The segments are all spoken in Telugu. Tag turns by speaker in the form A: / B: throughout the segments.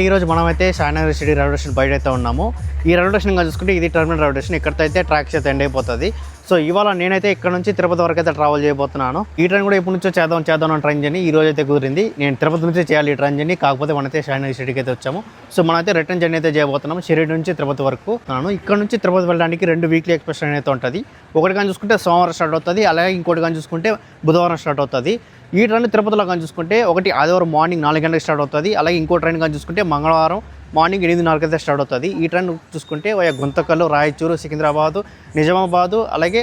A: ఈ రోజు మనమైతే షాయినగర్ సిటీ రైల్వే స్టేషన్ బయట అయితే ఉన్నాము. ఈ రైల్వే స్టేషన్ చూసుకుంటే ఇది టెర్మినల్ రైల్వే స్టేషన్. ఇక్కడితో అయితే ట్రాక్స్ అయితే ఎండ్ అయిపోతుంది. సో ఇవాళ నేనైతే ఇక్కడ నుంచి తిరుపతి వరకు అయితే ట్రావెల్ చేయబోతున్నాను. ఈ ట్రైన్ కూడా ఎప్పటి నుంచో చేద్దాం అని ట్రైన్ జర్నీ ఈ రోజు అయితే కుదిరింది. నేను తిరుపతి నుంచి చేయాలి ఈ ట్రైన్ జర్నీ. కాకపోతే మనైతే షాయినగర్ సిటీకి అయితే వచ్చాము. సో మనమైతే రిటర్న్ జర్నీ అయితే చేయబోతున్నాము షిరిడి నుంచి తిరుపతి వరకు. ఇక్కడ నుంచి తిరుపతి వెళ్ళడానికి 2 వీక్లీ ఎక్స్ప్రెస్ ట్రైన్ అయితే ఉంటుంది. ఒకటి కానీ చూసుకుంటే సోమవారం స్టార్ట్ అవుతుంది, అలాగే ఇంకోటి కానీ చూసుకుంటే బుధవారం స్టార్ట్ అవుతుంది. ఈ ట్రైన్ తిరుపతిలో కానీ చూసుకుంటే ఒకటి ఆదివారం మార్నింగ్ 4 గంటలకు స్టార్ట్ అవుతుంది, అలాగే ఇంకో ట్రైన్ కానీ చూసుకుంటే మంగళవారం మార్నింగ్ 8:30 అయితే స్టార్ట్ అవుతుంది. ఈ ట్రైన్ చూసుకుంటే గుంతకల్లు, రాయచూరు, సికింద్రాబాదు, నిజామాబాదు, అలాగే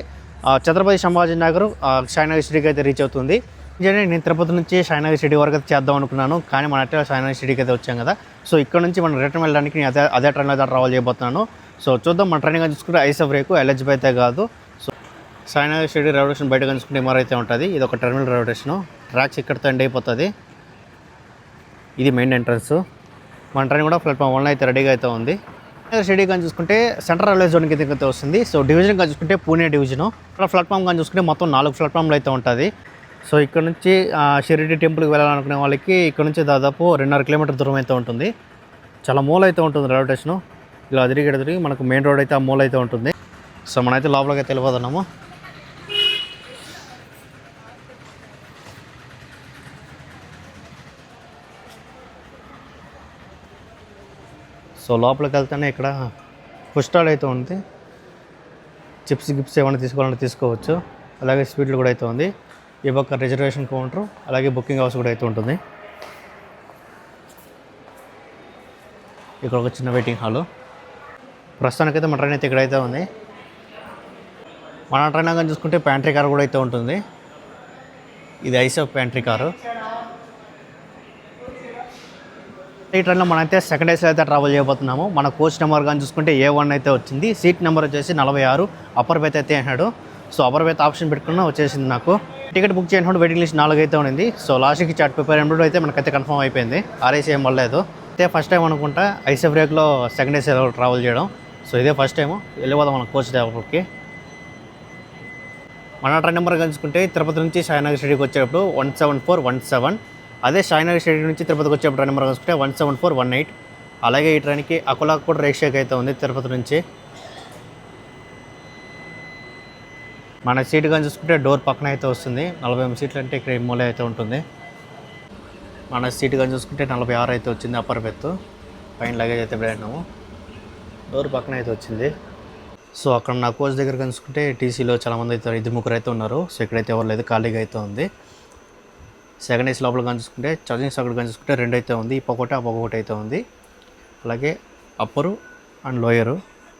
A: ఛత్రపతి సంభాజీ నగర్, షాయినగర్ సిటీకి అయితే రీచ్ అవుతుంది. నేను తిరుపతి నుంచి షాయినగర్ సిటీ వరకు అయితే చేద్దాం అనుకున్నాను, కానీ మన అయితే షాయినగర్ సిటీకి అయితే వచ్చాం కదా. సో ఇక్కడ నుంచి మనం రిటర్న్ వెళ్ళడానికి నేను అదే ట్రైన్లో అయితే ట్రావెల్ చేయబోతున్నాను. సో చూద్దాం. మన ట్రైన్ కానీ చూసుకుంటే ఐసఫ్ రేకు ఎల్హెచ్బి అయితే కాదు. సో షాయినగర్ సిటీ రైల్వే స్టేషన్ బయట చూసుకుంటే ఎంఆర్ అయితే ఉంటుంది. ఇది ఒక టెర్మినల్ రైల్వే స్టేషన్. ట్రాక్స్ ఇక్కడితో ఎండ్ అయిపోతుంది. ఇది మెయిన్ ఎంట్రన్స్. మన ట్రైన్ కూడా ప్లాట్ఫామ్ 1 అయితే రెడీగా అయితే ఉంది. సిటీ కానీ చూసుకుంటే సెంట్రల్ రైల్వే జోన్కి అయితే వస్తుంది. సో డివిజన్ కానీ చూసుకుంటే పూణే డివిజను. ఇక్కడ ప్లాట్ఫామ్ కానీ చూసుకుంటే మొత్తం 4 ప్లాట్ఫామ్లు అయితే ఉంటుంది. సో ఇక్కడ నుంచి షిరిడి టెంపుల్కి వెళ్ళాలనుకునే వాళ్ళకి ఇక్కడ నుంచి దాదాపు 2.5 కిలోమీటర్ దూరం అయితే ఉంటుంది. చాలా మూల అయితే ఉంటుంది రైల్వే స్టేషను. ఇలా తిరిగి మనకు మెయిన్ రోడ్ అయితే ఆ మూల అయితే ఉంటుంది. సో మనమైతే లోపలికి అయితే వెళ్ళిపోతున్నాము. సో లోపలికి వెళ్తేనే ఇక్కడ ఫుడ్ స్టాల్ అయితే ఉంది. చిప్స్ గిప్స్ ఏమైనా తీసుకోవాలంటే తీసుకోవచ్చు. అలాగే స్వీట్లు కూడా అయితే ఉంది. ఈ పక్క రిజర్వేషన్ కౌంటర్, అలాగే బుకింగ్ హౌస్ కూడా అయితే ఉంటుంది. ఇక్కడ ఒక చిన్న వెయిటింగ్ హాలు. ప్రస్తుతానికైతే మన ట్రైన్ అయితే ఇక్కడైతే ఉంది. మన ట్రైన్ కానీ చూసుకుంటే ప్యాంట్రీ కార్ కూడా అయితే ఉంటుంది. ఇది ఐసఫ్ ప్యాంట్రీ కారు. ఈ ట్రైన్లో మనమైతే సెకండ్ ఏసీలో అయితే ట్రావెల్ చేయబోతున్నాము. మన కోచ్ నెంబర్ కానీ చూసుకుంటే A1 అయితే వచ్చింది. సీట్ నెంబర్ వచ్చేసి 46. అప్పర్ బెత్ అయితే అన్నాడు. సో అప్పర్ బెత్ ఆప్షన్ పెట్టుకున్నా వచ్చేసింది నాకు. టికెట్ బుక్ చేయడం వెయిటింగ్ లిస్ట్ 4 అయితే ఉంది. సో లాస్ట్కి చాట్ పేపర్ ఎంబ్రాయిడ్ అయితే మనకైతే కన్ఫర్మ్ అయిపోయింది. ఆర్ఏసీ ఏం పడలేదు. అయితే ఫస్ట్ టైం అనుకుంటా ఐసఫ్ రేక్లో సెకండ్ ఏసీలో ట్రావెల్ చేయడం. సో ఇదే ఫస్ట్ టైము. వెళ్ళిపోదాం మన కోచ్ డ్రైవర్కి. మన ట్రైన్ నెంబర్ కలుసుకుంటే తిరుపతి నుంచి షాయినగర్ సిటీకి వచ్చేటప్పుడు 17417. అదే షాయినగర్ సిటీ నుంచి తిరుపతికి వచ్చేటప్పుడు ట్రైన్ నెంబర్ కలుసుకుంటే 17418. అలాగే ఈ ట్రైన్కి అకోలాకు కూడా రేషేక్ అయితే ఉంది తిరుపతి నుంచి. మన సీట్ కానీ చూసుకుంటే డోర్ పక్కన అయితే వస్తుంది. 48 సీట్లు అంటే ఇక్కడ మూల అయితే ఉంటుంది. మన సీట్ కానీ చూసుకుంటే 46 అయితే వచ్చింది అప్పర్ బెత్. పైన లగేజ్ అయితే పెట్టినాము. డోర్ పక్కన అయితే వచ్చింది. సో అక్కడ నా కోచ్ దగ్గర కనుసుకుంటే టీసీలో చాలామంది అయితే 2-3 అయితే ఉన్నారు. సో ఇక్కడైతే ఎవరు లేదు, ఖాళీగా అయితే ఉంది. సెకండ్ ఏసీ లోపల కనుసుకుంటే ఛార్జింగ్ సాకెట్ కనుసుకుంటే 2 అయితే ఉంది. ఈ పక్క ఆ పక్క అయితే ఉంది. అలాగే అప్పరు అండ్ లోయరు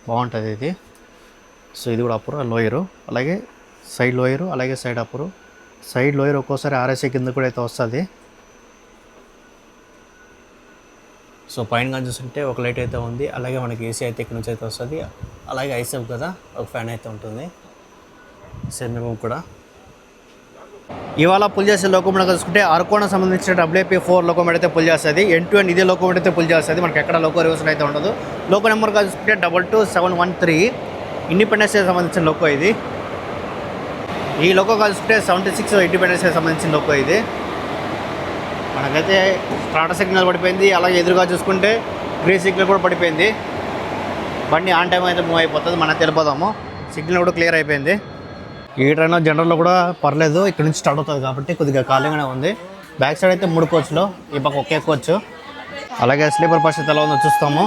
A: బాగుంటుంది ఇది. సో ఇది కూడా అప్పరు అండ్ లోయరు, అలాగే సైడ్ లోయరు, అలాగే సైడ్ అప్పరు. సైడ్ లోయర్ ఒక్కోసారి ఆర్ఎస్ఐ కింద కూడా అయితే వస్తుంది. సో పైన కానీ చూస్తుంటే ఒక లైట్ అయితే ఉంది. అలాగే మనకి ఏసీ అయితే ఇక్కడ నుంచి అయితే వస్తుంది. అలాగే ఐసెఫ్ కదా ఒక ఫ్యాన్ అయితే ఉంటుంది. సెమీ రూమ్ కూడా. ఇవాళ పుల్ చేసే లోకోమోటివ్ చూసుకుంటే అరకోణకు సంబంధించిన WP4 లోకోమోటివ్ అయితే పుల్ చేస్తుంది. N2 ఇదే లోకోమోటివ్ అయితే పుల్ చేస్తుంది. మనకి ఎక్కడ లోకో రివర్సల్ అయితే ఉండదు. లోకో నెంబర్ చూసుకుంటే 22713. ఇండిపెండెన్స్కి సంబంధించిన లోకో ఇది. ఈ లోకో చూసుకుంటే 76 ఇండిపెండెన్స్కి సంబంధించిన లోకో ఇది. మనకైతే స్టార్టర్ సిగ్నల్ పడిపోయింది. అలాగే ఎదురుగా చూసుకుంటే గ్రీన్ సిగ్నల్ కూడా పడిపోయింది. బండి ఆన్ టైం అయితే మూవ్ అయిపోతుంది. మనం వెళ్ళిపోదాము. సిగ్నల్ కూడా క్లియర్ అయిపోయింది. ఈ ట్రైన్ జనరల్లో కూడా పర్లేదు, ఇక్కడ నుంచి స్టార్ట్ అవుతుంది కాబట్టి కొద్దిగా ఖాళీగానే ఉంది. బ్యాక్ సైడ్ అయితే 3 కోచ్లు, ఈ పక్క ఒకే కోచ్. అలాగే స్లీపర్ పరిస్థితి ఎలా ఉందో చూస్తాము.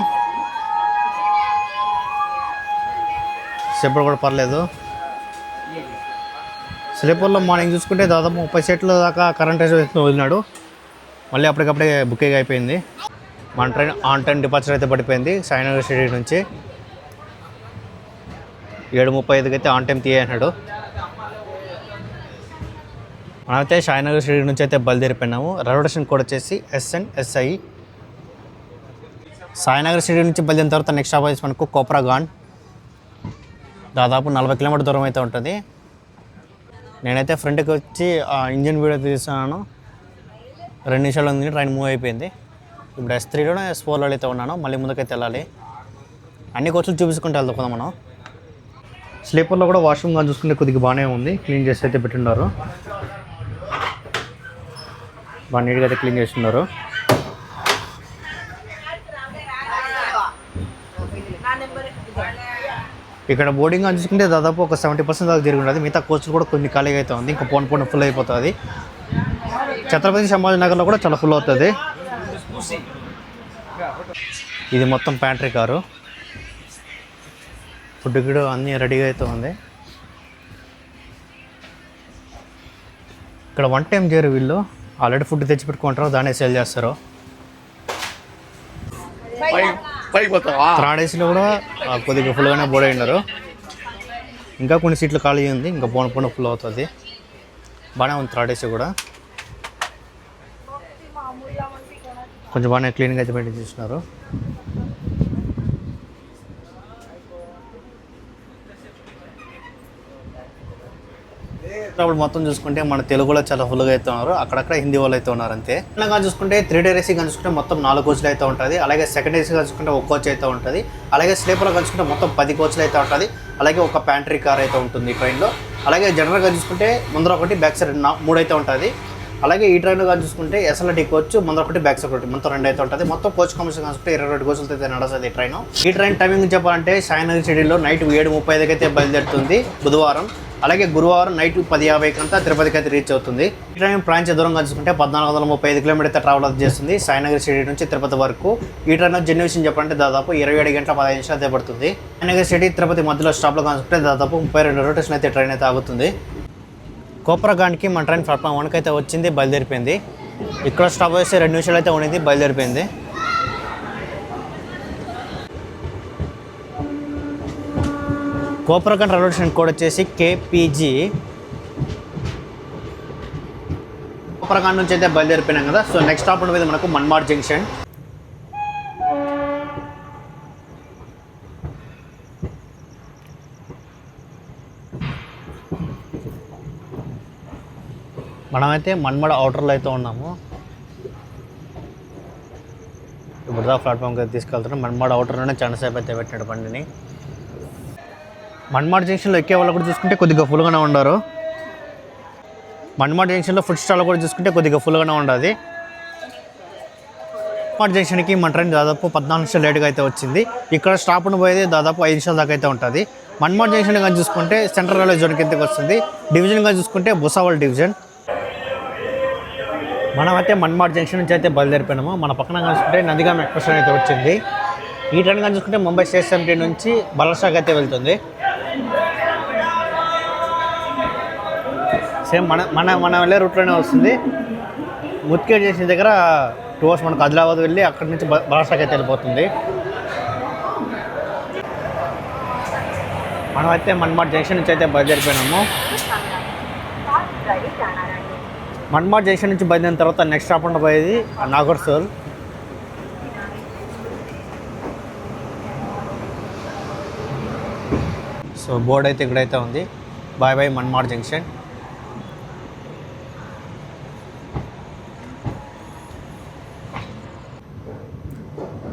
A: స్లీపర్ కూడా పర్లేదు. స్లీపర్లో మార్నింగ్ చూసుకుంటే దాదాపు 30 సీట్ల దాకా కరెంట్ వదిలినాడు. మళ్ళీ అప్పటికప్పుడే బుకింగ్ అయిపోయింది. మన ట్రైన్ ఆన్ టైం డిపార్చర్ అయితే పడిపోయింది. షాయినగర్ సిటీ నుంచి 7:35కి అయితే ఆన్ టైం తీయన్నాడు. మనమైతే షాయినగర్ సిటీ నుంచి అయితే బయలుదేరిపోయినాము. రైల్వే స్టేషన్ కోడ్ వచ్చేసి SNSI. షాయినగర్ సిటీ నుంచి బయలుదేరిన తర్వాత నెక్స్ట్ స్టాప్ వచ్చేసి మనకు కోప్రాగాన్. దాదాపు 40 కిలోమీటర్ దూరం అయితే ఉంటుంది. నేనైతే ఫ్రంట్కి వచ్చి ఇంజిన్ వీడియో తీస్తున్నాను. 2 నిమిషాలు ఉంది, ట్రైన్ మూవ్ అయిపోయింది. ఇప్పుడు S3లో S4లో అయితే ఉన్నాను. మళ్ళీ ముందుకైతే వెళ్ళాలి. అన్ని కోచ్లు చూపించుకుంటే వెళ్తాం మనం. స్లీపర్లో కూడా వాష్రూమ్ కానీ చూసుకుంటే కొద్దిగా బాగానే ఉంది. క్లీన్ చేసి అయితే పెట్టున్నారు. బాగా నీట్గా అయితే క్లీన్ చేస్తున్నారు. ఇక్కడ బోర్డింగ్ అని చూసుకుంటే దాదాపు ఒక 70% దాకా జరిగి ఉంటుంది. మిగతా కోచ్లు కూడా కొన్ని ఖాళీగా అయితే ఉంది, ఇంకా పోను ఫుల్ అయిపోతుంది. ఛత్రపతి శంభాజీ నగర్లో కూడా చాలా ఫుల్ అవుతుంది. ఇది మొత్తం ప్యాంట్రీ కారు, ఫుడ్ కూడా అన్నీ రెడీగా అయితే ఉంది. ఇక్కడ 1 టైం చేయరు వీళ్ళు, ఆల్రెడీ ఫుడ్ తెచ్చి పెట్టుకుంటారు, దాన్ని సేల్ చేస్తారు. థర్డ్ ఏసీలో కూడా కొద్దిగా ఫుల్గానే బోర్డ్ అయినారు. ఇంకా కొన్ని సీట్లు ఖాళీ ఉంది, ఇంకా పోను ఫుల్ అవుతుంది. బాగానే ఉంది థర్డ్ ఏసీ కూడా, కొంచెం బాగానే క్లీన్గా అయితే మెయింటైన్ చేస్తున్నారు. ఇప్పుడు మొత్తం చూసుకుంటే మన తెలుగులో చాలా ఫుల్గా అయితే ఉన్నారు, అక్కడక్కడ హిందీ వాళ్ళు అయితే ఉన్నారు అంతే. ఇలా చూసుకుంటే 3 టైర్ ఏసీ చూసుకుంటే మొత్తం 4 కోచ్లు అయితే ఉంటుంది. అలాగే సెకండ్ ఏసీ చూసుకుంటే 1 కోచ్ అయితే ఉంటుంది. అలాగే స్లీపర్లో చూసుకుంటే మొత్తం 10 కోచ్లు అయితే ఉంటుంది. అలాగే ఒక ప్యాంట్రీ కార్ అయితే ఉంటుంది ట్రైన్లో. అలాగే జనరల్గా చూసుకుంటే ముందర ఒకటి, బ్యాక్ సైడ్ 3 అయితే ఉంటుంది. అలాగే ఈ ట్రైన్లో కానీ చూసుకుంటే ఎస్ఎల్టీ కోచ్ ముందర ఒకటి, బ్యాక్ సైడ్ ఒకటి, మొత్తం 2 అయితే ఉంటుంది. మొత్తం కోచ్ కమిషన్ చూసుకుంటే 22 కోచ్లతో అయితే నడుస్తుంది ఈ ట్రైన్. ఈ ట్రైన్ టైమింగ్ చెప్పాలంటే సాయినగర్ సిటీలో నైట్ 7:35 అయితే బయలుదేరుతుంది బుధవారం. అలాగే గురువారం నైట్ 10:50 అంతా తిరుపతికి అయితే రీచ్ అవుతుంది. ఈ ట్రైన్ ప్రయాణించే దూరంగా చూసుకుంటే 1435 కిలోమీటర్ అయితే ట్రావెల్ అయితే చేస్తుంది సాయినగర్ సిటీ నుంచి తిరుపతి వరకు. ఈ ట్రైన్ జర్నీ విషయం చెప్పాలంటే దాదాపు 27 గంటల 15 నిమిషాలు అయితే పడుతుంది. సాయినగర్ సిటీ తిరుపతి మధ్యలో స్టాప్లో చూసుకుంటే దాదాపు 32 రొటేషన్ అయితే ట్రైన్ అయితే ఆగుతుంది. కోప్రాగాన్కి మన ట్రైన్ ప్లాట్ఫామ్ 1 అయితే వచ్చింది, బయలుదేరిపోయింది. ఇక్కడ స్టాప్ వేసి 2 నిమిషాలు అయితే ఉండింది, బయలుదేరిపోయింది. కోప్రాగాన్ రైల్వే స్టేషన్ కోడ్ వచ్చేసి KPG. కోప్రాగాన్ నుంచి అయితే బయలుదేరిపోయినాం కదా, సో నెక్స్ట్ స్టాప్ ఉండేది మనకు మన్మాడ్ జంక్షన్. మనమైతే మన్మాడ్ అవుటర్లో అయితే ఉన్నాము. ఇప్పుడు దా ప్లాట్ఫామ్కి అయితే తీసుకెళ్తున్నాం. మన్మాడ్ అవుటర్లోనే చాలా సేపు అయితే పెట్టినాడు బండిని. మన్మాడ్ జంక్షన్లో ఎక్కే వాళ్ళు కూడా చూసుకుంటే కొద్దిగా ఫుల్గానే ఉన్నారు. మన్మాడ్ జంక్షన్లో ఫుడ్ స్టాల్ కూడా చూసుకుంటే కొద్దిగా ఫుల్గానే ఉండదు. మన్మాడ్ జంక్షన్కి మన ట్రైన్ దాదాపు 14 నిమిషాలు లేట్గా అయితే వచ్చింది. ఇక్కడ స్టాప్ పోయేది దాదాపు 5 నిమిషాల దాకా అయితే ఉంటుంది. మన్మాడ్ జంక్షన్ కానీ చూసుకుంటే సెంట్రల్ రైల్వే జోన్ కిందకి వస్తుంది. డివిజన్ కానీ చూసుకుంటే భుసావల్ డివిజన్. మనమైతే మన్మాడ్ జంక్షన్ నుంచి అయితే బయలుదేరిపోయినాము. మన పక్కన చూసుకుంటే నందిగాం ఎక్స్ప్రెస్ ట్రైన్ అయితే వచ్చింది. ఈ ట్రైన్ కానీ చూసుకుంటే ముంబై CSMT నుంచి బలసాకి అయితే వెళ్తుంది. సేమ్ మన వెళ్ళే రూట్లోనే వస్తుంది. ముత్కేట్ చేసిన దగ్గర 2 hours మనకు ఆదిలాబాద్ వెళ్ళి అక్కడి నుంచి బలసాకి అయితే వెళ్ళిపోతుంది. మనమైతే మన్మాడ్ జంక్షన్ నుంచి అయితే బయలుదేరిపోయినాము. మన్మాడ్ జంక్షన్ నుంచి బయలుదేరిన తర్వాత నెక్స్ట్ స్టాప్ ఉండబోయేది నాగర్సోల్. సో బోర్డ్ అయితే ఇక్కడైతే ఉంది, బాయ్ బాయ్ మన్మాడ్ జంక్షన్.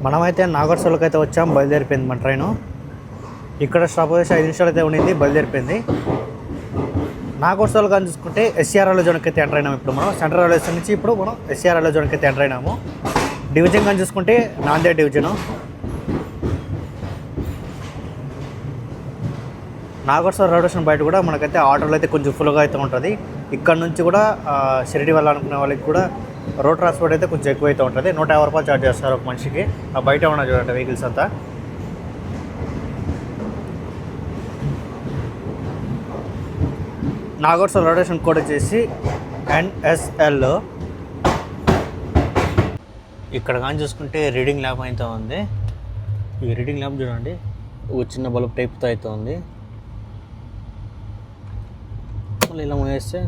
A: మనమైతే నాగర్సోల్కి అయితే వచ్చాం, బయలుదేరిపోయింది మన ట్రైను. ఇక్కడ స్టాప్ వచ్చేసి 5 నిమిషాలు అయితే ఉండింది, బయలుదేరిపోయింది. నాగర్సోల్ కానీ చూసుకుంటే SCR రైల్వే జోన్కి అయితే ఎంటర్ అయినాము. ఇప్పుడు మనం సెంట్రల్ రైల్వే స్టేషన్ నుంచి ఇప్పుడు మనం SCR రైల్వే జోన్కి అయితే ఎంటర్ అయినాము. డివిజన్ కానీ చూసుకుంటే Nanded division. Nagarsol railway station బయట కూడా మనకైతే ఆటోలు అయితే కొంచెం ఫుల్గా అయితే ఉంటుంది. ఇక్కడ నుంచి కూడా షిరిడి వెళ్ళాలనుకునే వాళ్ళకి కూడా రోడ్ ట్రాన్స్పోర్ట్ అయితే కొంచెం ఎక్కువ అయితే ఉంటుంది. 150 రూపాయలు ఛార్జ్ చేస్తారు ఒక మనిషికి. బయట ఉన్న చూడండి వెహికల్స్ అంతా. నాగర్సోల్ రైల్వే స్టేషన్ కోడ్ వచ్చేసి NSL. ఇక్కడ కానీ చూసుకుంటే రీడింగ్ ల్యాబ్ అయితే ఉంది. ఈ రీడింగ్ ల్యాబ్ చూడండి, ఒక చిన్న బల్బ్ టైప్తో అయితే ఉంది. మళ్ళీ ఇలా వేస్తే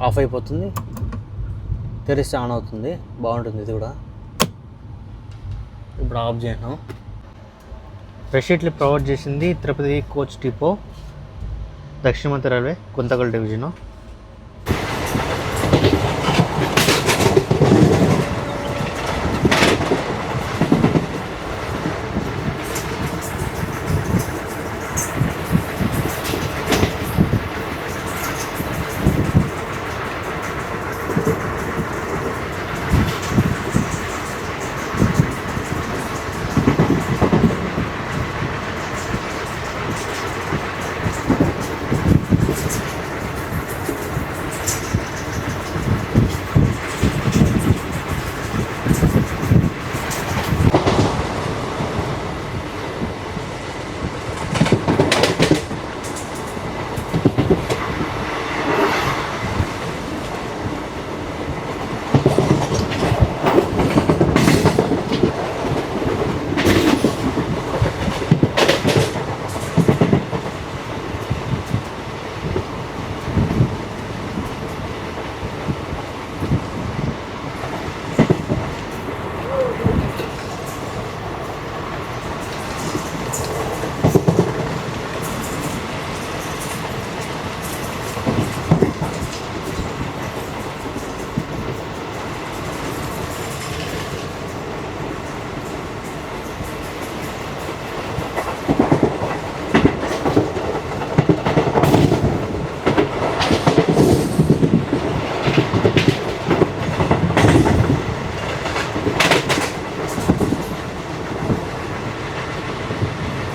A: ఆఫ్ అయిపోతుంది, తెరిస్తే ఆన్ అవుతుంది. బాగుంటుంది ఇది కూడా. ఇప్పుడు ఆఫ్ చేయను. రెసిప్ట్లు ప్రొవైడ్ చేసింది తిరుపతి కోచ్ డిపో, దక్షిణ మధ్య రైల్వే, గుంతకల్ డివిజను.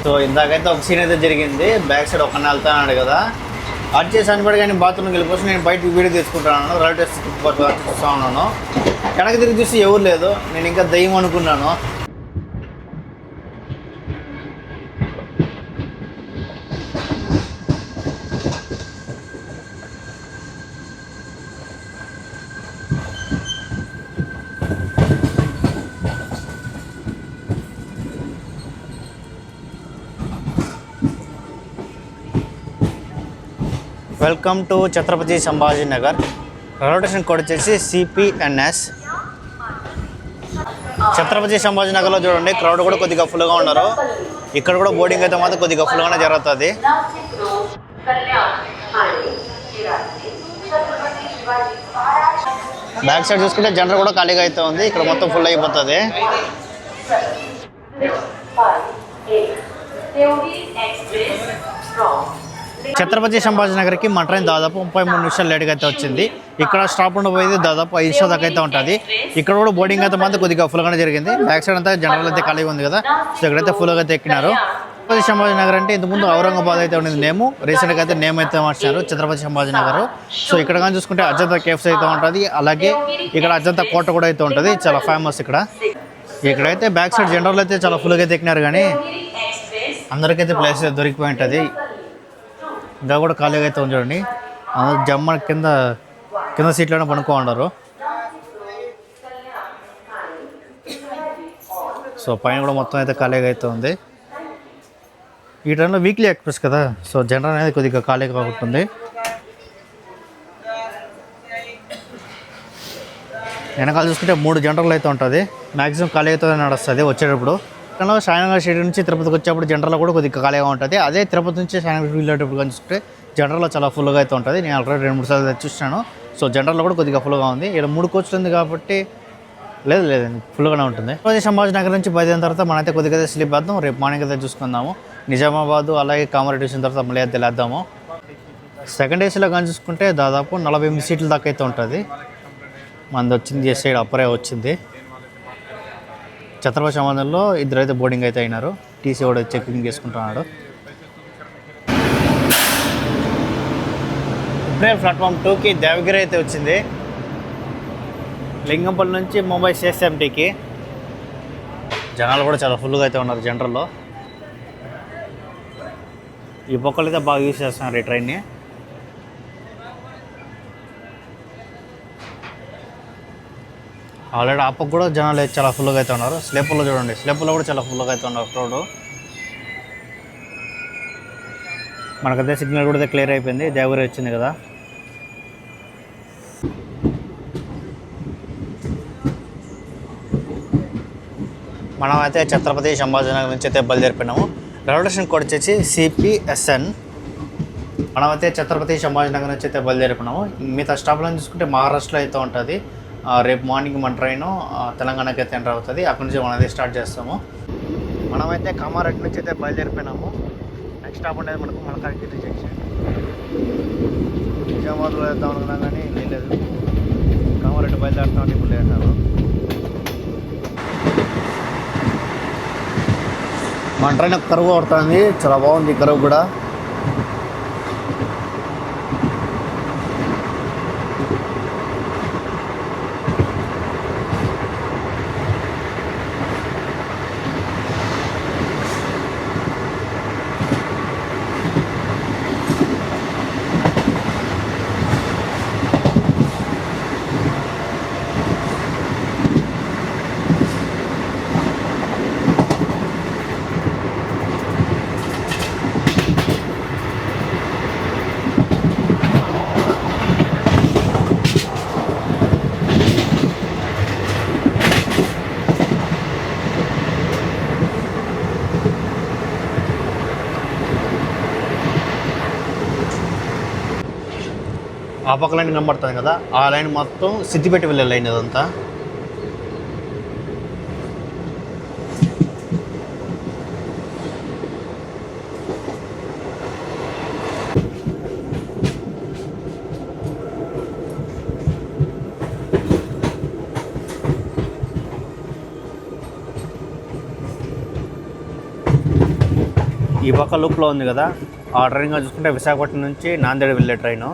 A: సో ఇందాకైతే ఒక సీన్ అయితే జరిగింది, బ్యాక్ సైడ్ ఒక్కనే వెళ్తాను కదా, అటు చేసి అనిపడి కానీ బాత్రూమ్కి వెళ్ళిపోయి నేను బయట వీడియో తీసుకుంటాను, రైట్ చూస్తూ ఉన్నాను. వెనక్కి తిరిగి చూసి ఎవరు లేదు, నేను ఇంకా దయ్యం అనుకున్నాను. Welcome to Chhatrapati Sambhaji Nagar. Rotation code వచ్చేసి CPNS. ఛత్రపతి సంభాజీ నగర్లో చూడండి క్రౌడ్ కూడా కొద్దిగా ఫుల్గా ఉన్నారు. ఇక్కడ కూడా బోర్డింగ్ అయితే మాత్రం కొద్దిగా ఫుల్గానే జరుగుతుంది. బ్యాక్ సైడ్ చూసుకుంటే జనరల్ కూడా ఖాళీగా అయితే ఉంది, ఇక్కడ మొత్తం ఫుల్ అయిపోతుంది. ఛత్రపతి సంభాజీ నగర్కి మన ట్రైన్ దాదాపు 33 నిమిషాలు లేట్గా అయితే వచ్చింది. ఇక్కడ స్టాప్ ఉండబోయేది దాదాపు 5 నిమిషాల దాకా అయితే ఉంటుంది. ఇక్కడ కూడా బోర్డింగ్ అయితే మాత్రం కొద్దిగా ఫుల్గానే జరిగింది. బ్యాక్ సైడ్ అంతా జనరల్ అయితే ఖాళీగా ఉంది కదా, సో ఇక్కడైతే ఫుల్గా అయితే ఎక్కినారు. ఛత్రపతి సంభాజీ నగర్ అంటే ఇంతకుముందు ఔరంగాబాద్ అయితే ఉండేది నేము, రీసెంట్గా అయితే నేమ్ అయితే మార్చారు ఛత్రపతి సంభాజీ నగర్. సో ఇక్కడ కానీ చూసుకుంటే అజంతా కేవ్స్ అయితే ఉంటుంది, అలాగే ఇక్కడ అజంతా కోట కూడా అయితే ఉంటుంది, చాలా ఫేమస్. ఇక్కడైతే బ్యాక్ సైడ్ జనరల్ అయితే చాలా ఫుల్గా అయితే ఎక్కినారు, కానీ అందరికైతే ప్లేస్ అయితే దొరికిపోయి ఉంటుంది. ఇంకా కూడా ఖాళీగా అయితే ఉంది చూడండి, జమ్మ కింద సీట్లోనే పనుకో ఉన్నారు. సో పైన కూడా మొత్తం అయితే ఖాళీగా అయితే ఉంది. ఈ ట్రైన్లో వీక్లీ ఎక్స్ప్రెస్ కదా, సో జనరల్ అనేది కొద్దిగా ఖాళీగా ఉంటుంది. వెనకాల చూసుకుంటే 3 జనరల్ అయితే ఉంటుంది, మ్యాక్సిమం ఖాళీ అయితే నడుస్తుంది వచ్చేటప్పుడు. కానీ సాయినగర్ స్టేడియం నుంచి తిరుపతికి వచ్చేప్పుడు జనరల్లో కూడా కొద్దిగా ఖాళీగా ఉంటుంది. అదే తిరుపతి నుంచి సాయినగర్ వెళ్ళేటప్పుడు కానీ చూసుకుంటే జనరల్లో చాలా ఫుల్గా అయితే ఉంటుంది. నేను ఆల్రెడీ 2-3 సార్లు చూసినాను. సో జనరల్లో కూడా కొద్దిగా ఫుల్గా ఉంది. ఇక్కడ 3 కోచ్లు ఉంది కాబట్టి లేదండి ఫుల్గానే ఉంటుంది. ఛత్రపతి సంభాజీ నగర్ నుంచి బయలుదేరిన తర్వాత మనమైతే కొద్దిగా స్లీప్ వేద్దాం, రేపు మార్నింగ్ అయితే చూసుకుందాము. నిజామాబాద్ అలాగే కామారెడ్డి వచ్చిన తర్వాత మళ్ళీ అయితే వెళ్ళేద్దాము. సెకండ్ ఏసీలో కానీ చూసుకుంటే దాదాపు 48 సీట్ల దాకా అయితే ఉంటుంది. మనది వచ్చింది ఎస్ సైడ్ అప్పరే వచ్చింది. ఛత్రపతి సంభాజీలో 2 అయితే బోర్డింగ్ అయితే అయినారు, టీసీ కూడా చెకింగ్ చేసుకుంటున్నాడు. ఇప్పుడే ప్లాట్ఫామ్ 2కి దేవగిరి అయితే వచ్చింది. లింగంపల్లి నుంచి ముంబై CSMTకి జనాలు కూడా చాలా ఫుల్గా అయితే ఉన్నారు జనరల్లో. ఈ పక్కలు అయితే బాగా యూజ్ చేస్తున్నారు ఈ ట్రైన్ని. ఆల్రెడీ ఆ పక్క కూడా జనాలు అయితే చాలా ఫుల్గా అయితే ఉన్నారు. స్లీపర్లో చూడండి, స్లీపర్లో కూడా చాలా ఫుల్గా అయితే ఉన్నారు క్రౌడ్. మనకైతే సిగ్నల్ కూడా క్లియర్ అయిపోయింది, దేవగిరి వచ్చింది కదా. మనమైతే ఛత్రపతి సంభాజీ నగర్ నుంచి అయితే బయలుదేరిపోయినాము. రైల్వే స్టేషన్ కోడ్ వచ్చేసి CPSN. మనమైతే ఛత్రపతి సంభాజీ నగర్ నుంచి అయితే బయలుదేరిపోయినాము. మిగతా స్టాప్లను చూసుకుంటే మహారాష్ట్రలో అయితే ఉంటుంది. రేపు మార్నింగ్ మన ట్రైన్ తెలంగాణకి అయితే ఎంటర్ అవుతుంది, అక్కడి నుంచి మనం అయితే స్టార్ట్ చేస్తాము. మనమైతే కామారెడ్డి నుంచి అయితే బయలుదేరిపోయినాము. నెక్స్ట్ స్టాప్ ఉండేది మనకు మల్కాజ్గిరి జంక్షన్. నిజామాబాద్లో వెళ్దాం అనుకున్నాం కానీ లేదు, కామారెడ్డి బయలుదేరుతామని ఇప్పుడు లేటారు. మన ట్రైన్ కరువు పడుతుంది, చాలా బాగుంది కరువు కూడా. ఆ పక్క లైన్ కనబడుతుంది కదా, ఆ లైన్ మొత్తం సిద్దిపేట వెళ్ళే లైన్ అదంతా. ఈ పక్క లూప్లో ఉంది కదా, ఆ ట్రైన్గా చూసుకుంటే విశాఖపట్నం నుంచి నాందేడ్ వెళ్ళే ట్రైను.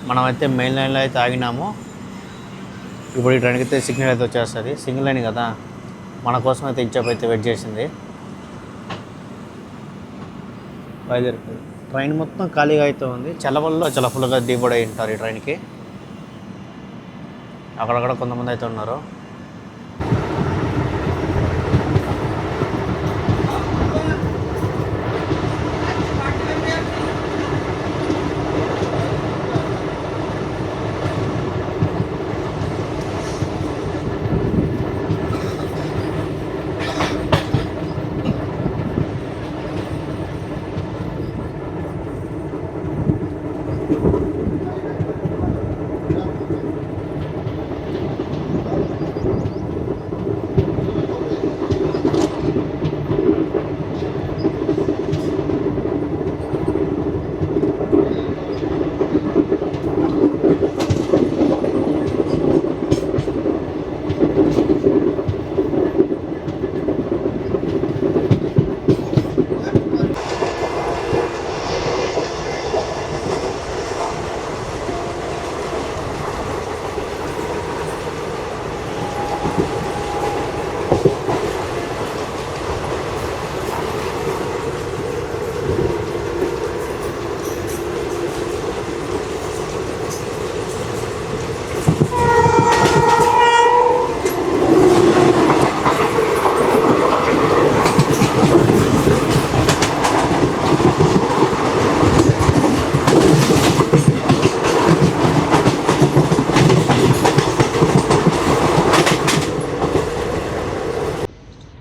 A: మనమైతే మెయిన్ లైన్లో అయితే ఆగినాము. ఇప్పుడు ఈ ట్రైన్కి అయితే సిగ్నల్ అయితే వచ్చేస్తుంది. సింగిల్ లైన్ కదా, మన కోసం అయితే ఇచ్చాపు అయితే వెయిట్ చేసింది. బయలుదేరుతుంది. ట్రైన్ మొత్తం ఖాళీగా అయితే ఉంది. చల్లవల్లో చాలా ఫుల్గా దిగుబడి ఉంటారు ఈ ట్రైన్కి. అక్కడక్కడ కొంతమంది అయితే ఉన్నారు.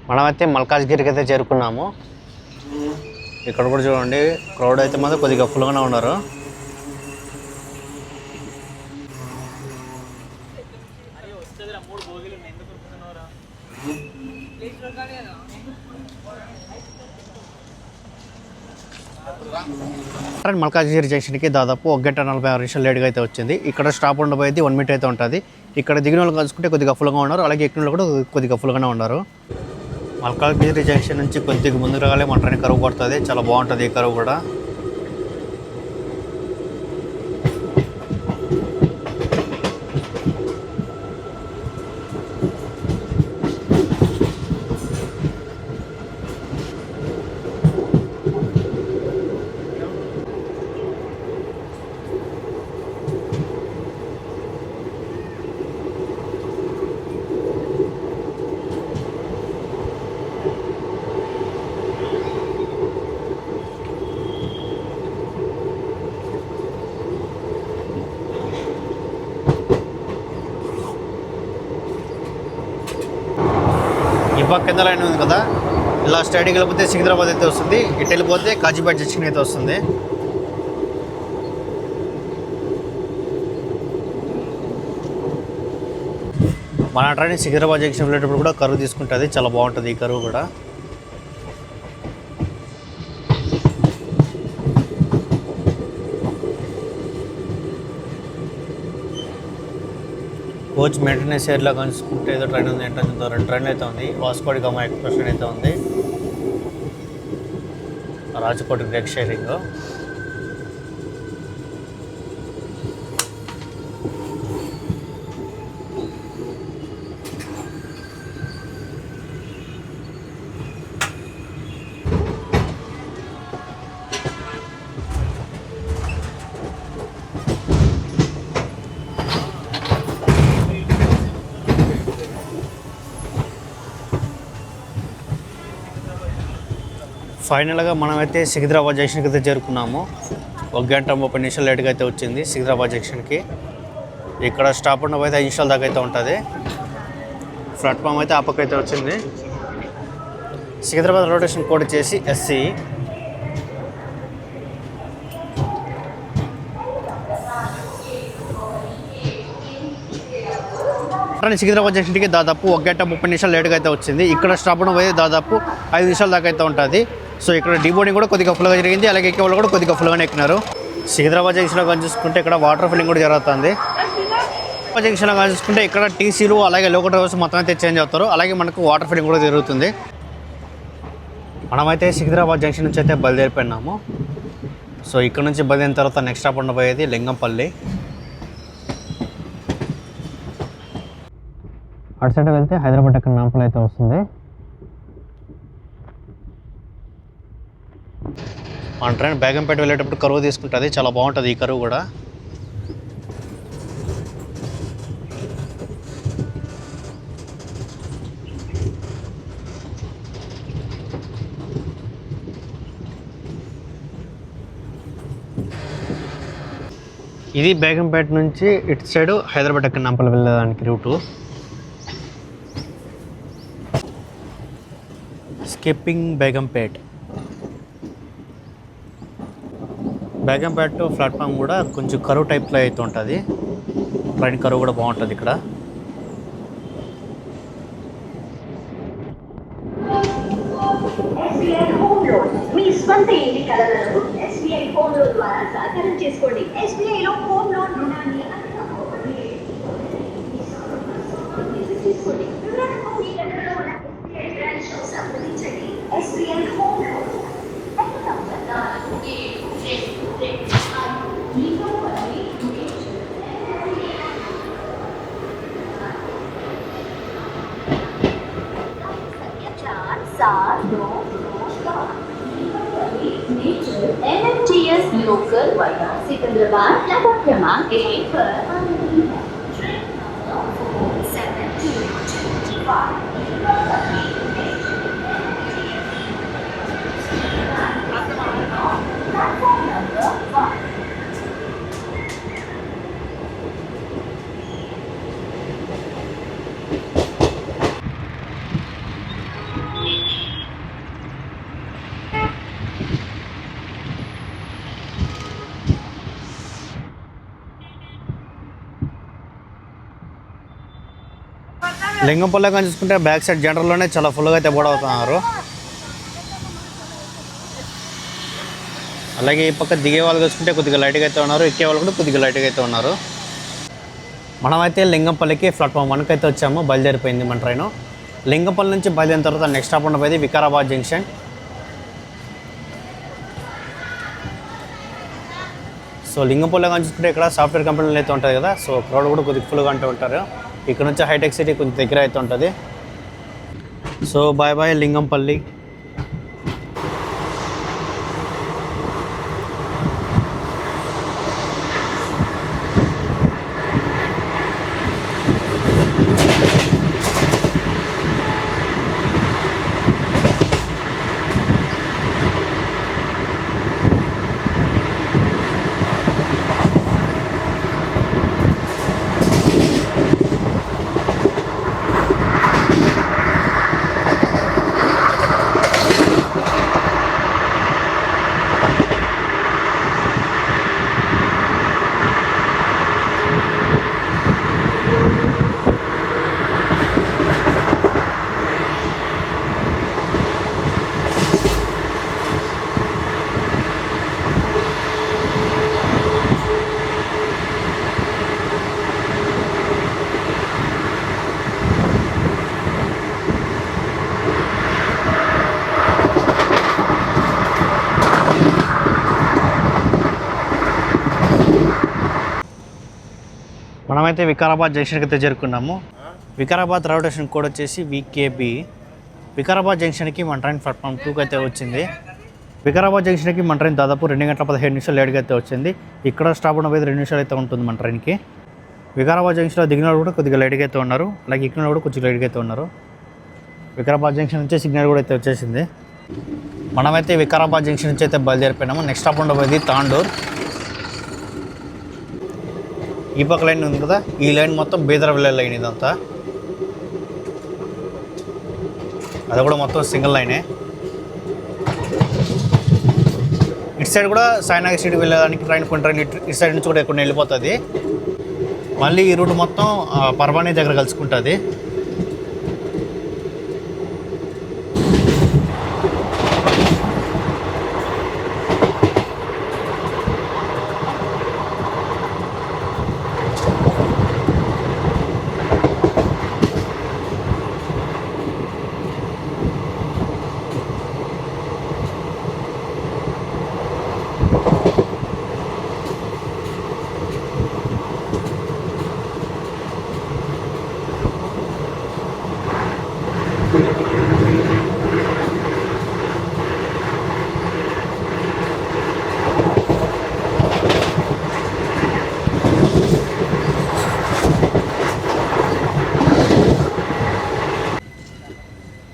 A: మనమైతే మల్కాజ్గిరికి అయితే చేరుకున్నాము. ఇక్కడ కూడా చూడండి, క్రౌడ్ అయితే మాత్రం కొద్దిగా ఫుల్గానే ఉన్నారు. మల్కాజ్గిరి జంక్షన్కి దాదాపు 1:46 నిమిషాలు లేట్గా అయితే వచ్చింది. ఇక్కడ స్టాప్ ఉండబోయేది 1 minute అయితే ఉంటుంది. ఇక్కడ దిగిన వాళ్ళు కలుసుకుంటే కొద్దిగా ఫుల్గా ఉన్నారు, అలాగే ఎక్కిన వాళ్ళు కూడా కొద్దిగా ఫుల్గానే ఉన్నారు. మల్కాజ్గిరి జంక్షన్ నుంచి కొద్దిగా ముందుకు రాగానే మన ట్రైన్ కరువు పడుతుంది. చాలా బాగుంటుంది ఈ కరువు కూడా. ఈ పక్క కింద లైన్ ఉంది కదా, ఇలా స్ట్రైట్కి వెళ్ళిపోతే సికింద్రాబాద్ అయితే వస్తుంది, ఇటు వెళ్ళిపోతే కాజీపేట జంక్షన్ అయితే వస్తుంది. మన ట్రైన్ సికింద్రాబాద్ జంక్షన్ వెళ్ళేటప్పుడు కూడా కరువు తీసుకుంటుంది, చాలా బాగుంటుంది ఈ కరువు కూడా. కోచ్ మెయింటెనెన్స్ ఏరియాలో కలుసుకుంటే ఏదో ట్రైన్ ఉంది, ఏంటంటే 2 ట్రైన్లు అయితే ఉంది. వాస్కోడి గామా ఎక్స్ప్రెస్ ట్రైన్ అయితే ఉంది, రాజకోట్ బ్రేక్ షేరింగ్. ఫైనల్గా మనమైతే సికింద్రాబాద్ జంక్షన్కి అయితే చేరుకున్నాము. 1 గంట 30 నిమిషాలు లేట్గా అయితే వచ్చింది సికింద్రాబాద్ జంక్షన్కి. ఇక్కడ స్టాప్ ఉన్న అయితే 5 నిమిషాల దాకా అయితే ఉంటుంది. ప్లాట్ఫామ్ అయితే ఆ పక్క అయితే వచ్చింది. సికింద్రాబాద్ రైల్వే స్టేషన్ కోడ్ వచ్చేసి SC. సికింద్రాబాద్ జంక్షన్కి దాదాపు 1 గంట 30 నిమిషాలు లేట్గా అయితే వచ్చింది. ఇక్కడ స్టాప్ ఉన్న అయితే దాదాపు 5 నిమిషాల దాకా అయితే ఉంటుంది. సో ఇక్కడ డీబోర్డింగ్ కూడా కొద్దిగా ఫుల్గా జరిగింది. అలాగే ఎక్కే వాళ్ళు కూడా కొద్దిగా ఫుల్గానే ఎక్కినారు. సికింద్రాబాద్ జంక్షన్లో కానీ చూసుకుంటే ఇక్కడ వాటర్ ఫిల్లింగ్ కూడా జరుగుతుంది. జంక్షన్లో కానీ చూసుకుంటే ఇక్కడ టీసీలు అలాగే లోకల్ డ్రైవర్స్ మొత్తం అయితే చేంజ్ అవుతారు. అలాగే మనకు వాటర్ ఫిల్లింగ్ కూడా జరుగుతుంది. మనమైతే సికింద్రాబాద్ జంక్షన్ నుంచి అయితే బయలుదేరిపోయినాము. సో ఇక్కడ నుంచి బయలుదేరిన తర్వాత నెక్స్ట్ స్టాప్ ఉండబోయేది లింగంపల్లి. అటు సైడ్ వెళ్తే హైదరాబాద్ అక్కడ నాంపల్లి అయితే వస్తుంది. మన ట్రైన్ బేగంపేట వెళ్ళేటప్పుడు కరువు తీసుకుంటుంది. చాలా బాగుంటుంది ఈ కరువు కూడా. ఇది బేగంపేట నుంచి ఇటు సైడ్ హైదరాబాద్ అక్కడ నాంపల్లి వెళ్ళడానికి route. Skipping Begumpet. Begumpet platform కూడా కొంచెం కరువు టైప్లో అయితే ఉంటుంది. ట్రైన్ కరువు కూడా బాగుంటుంది ఇక్కడ.
B: మీ స్వంత ఇంటి కలలను SBI హోమ్ లోన్ ద్వారా సాకారం చేసుకోండి. SBI లో హోమ్ లోన్ రుణాన్ని తీసుకోండి. వివరాలకు మీ దగ్గరలో ఉన్న SBI బ్రాంచ్ ను సంప్రదించండి. SBI home loan NMTS local via Secunderabad platform क्रमांक 1 पर train number 7225 platform number 1.
A: Lingampally కానీ చూసుకుంటే బ్యాక్ సైడ్ జనరల్లోనే చాలా ఫుల్గా అయితే బోర్డ్ అవుతున్నారు. అలాగే ఈ పక్క దిగే వాళ్ళు చూసుకుంటే కొద్దిగా లైట్గా అయితే ఉన్నారు. ఎక్కే వాళ్ళు కూడా కొద్దిగా లైట్గా అయితే ఉన్నారు. మనమైతే లింగంపల్లికి ప్లాట్ఫామ్ 1కి అయితే వచ్చాము. బయలుదేరిపోయింది మన ట్రైన్. లింగంపల్లి నుంచి బయలుదేరిన తర్వాత నెక్స్ట్ స్టాప్ ఉండబోయేది వికారాబాద్ జంక్షన్. సో లింగంపల్లి కానీ చూసుకుంటే ఇక్కడ సాఫ్ట్వేర్ కంపెనీలు అయితే ఉంటుంది కదా. సో క్రౌడ్ కూడా కొద్దిగా ఫుల్గా అంటూ ఉంటారు. ఇక్కడ నుంచి హైటెక్ సిటీ కొంచెం దగ్గర అయితే ఉంటుంది. So bye bye Lingampally. మనమైతే వికారాబాద్ జంక్షన్కి అయితే చేరుకున్నాము. వికారాబాద్ రైల్వే స్టేషన్ కోడ్ వచ్చేసి VKB. వికారాబాద్ జంక్షన్కి మన ట్రైన్ ప్లాట్ఫామ్ 2కి అయితే వచ్చింది. వికారాబాద్ జంక్షన్కి మన ట్రైన్ దాదాపు 2 గంటల 15 నిమిషాలు లేట్గా అయితే వచ్చింది. ఇక్కడ స్టాప్ ఉన్న 2 నిమిషాలు అయితే ఉంటుంది మన ట్రైన్కి. వికారాబాద్ జంక్షన్లో దిగిన వాళ్ళు కూడా కొద్దిగా లేట్గా అయితే ఉన్నారు. అలాగే ఎక్కిన కూడా కొంచెం లేట్గా అయితే ఉన్నారు. వికారాబాద్ జంక్షన్ నుంచి సిగ్నల్ కూడా అయితే వచ్చేసింది. మనమైతే వికారాబాద్ జంక్షన్ నుంచి అయితే బయలుదేరిపోయినాము. నెక్స్ట్ స్టాప్ ఉండబోయేది తాండూర్. ఈ పక్క లైన్ ఉంది కదా, ఈ లైన్ మొత్తం బీదర్ వెళ్ళే లైన్ ఇదంతా. అది కూడా మొత్తం సింగిల్ లైనే. ఇటు సైడ్ కూడా సాయినగర్ సిటీ వెళ్ళడానికి కొన్ని ట్రైన్ ఇటు సైడ్ నుంచి కూడా ఎక్కడ వెళ్ళిపోతుంది. మళ్ళీ ఈ రూట్ మొత్తం పర్వాణి దగ్గర కలుసుకుంటుంది.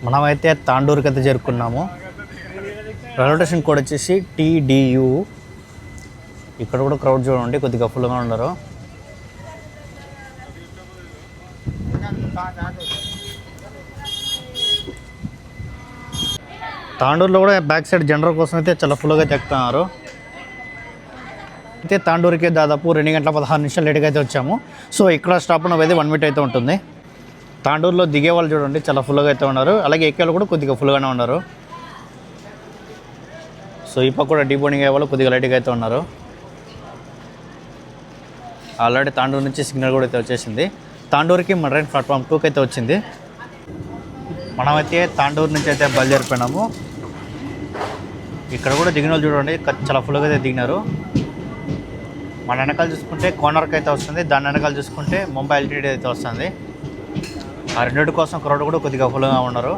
A: మనమైతే తాండూరుకి అయితే చేరుకున్నాము. రైల్వే స్టేషన్ కోడ్ వచ్చేసి TDU. ఇక్కడ కూడా క్రౌడ్ చూడండి, కొద్దిగా ఫుల్గా ఉన్నారు. తాండూరులో కూడా బ్యాక్ సైడ్ జనరల్ కోసం అయితే చాలా ఫుల్గా అయితే ఎక్కుతున్నారు. అయితే తాండూరుకి దాదాపు 2 గంటల 16 నిమిషాలు లేట్గా అయితే వచ్చాము. సో ఇక్కడ స్టాప్ అనేది 1 మినిట్ అయితే ఉంటుంది. తాండూరులో దిగే వాళ్ళు చూడండి చాలా ఫుల్గా అయితే ఉన్నారు, అలాగే ఎక్కే వాళ్ళు కూడా కొద్దిగా ఫుల్గానే ఉన్నారు. సో ఈ పక్క కూడా డీబోర్డింగ్ అయ్యే వాళ్ళు కొద్దిగా లైట్గా అయితే ఉన్నారు. ఆల్రెడీ తాండూరు నుంచి సిగ్నల్ కూడా అయితే వచ్చేసింది. తాండూరుకి మన ట్రైన్ ప్లాట్ఫామ్ 2కి అయితే వచ్చింది. మనమైతే తాండూరు నుంచి అయితే బయలుదేరిపోయినాము. ఇక్కడ కూడా దిగిన వాళ్ళు చూడండి చాలా ఫుల్గా అయితే దిగినారు. మన వెనకాల చూసుకుంటే కోనర్కి అయితే వస్తుంది, దాని వెనకాల చూసుకుంటే ముంబై LTD అయితే వస్తుంది. ఆ రెండింటి కోసం క్రౌడ్ కూడా కొద్దిగా ఫుల్గా ఉన్నారు.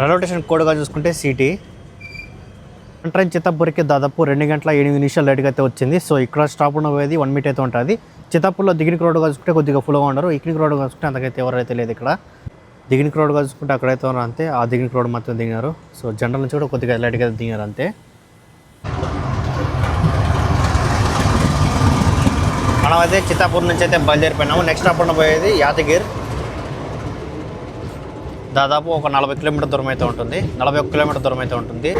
A: రైల్వే స్టేషన్ కోడ్గా చూసుకుంటే సిటీ. ట్రైన్ చిత్తాపూర్కి దాదాపు 2 గంటల 8 నిమిషాలు లేట్గా అయితే వచ్చింది. సో ఇక్కడ స్టాప్ ఉండబోయేది 1 మినిట్ అయితే ఉంటుంది. చిత్తాపూర్లో దిగిన క్రౌడ్ చూసుకుంటే కొద్దిగా ఫుల్గా ఉన్నారు, ఎక్కిన క్రౌడ్ చూసుకుంటే అంతకైతే ఎవరైతే లేదు. ఇక్కడ దిగిన క్రౌడ్ చూసుకుంటే అక్కడైతే ఉన్నారు అంతే, ఆ దిగిన క్రౌడ్ మాత్రం దిగినారు. సో జనరల్ నుంచి కూడా కొద్దిగా లైట్గా దిగినారు అంతే. మనమైతే చిత్తాపూర్ నుంచి అయితే బయలుదేరిపోయినాము. నెక్స్ట్ స్టాప్ ఉండబోయేది యాదగిరి. దాదాపు ఒక 40 కిలోమీటర్ దూరం అయితే ఉంటుంది, 41 కిలోమీటర్ దూరం అయితే ఉంటుంది.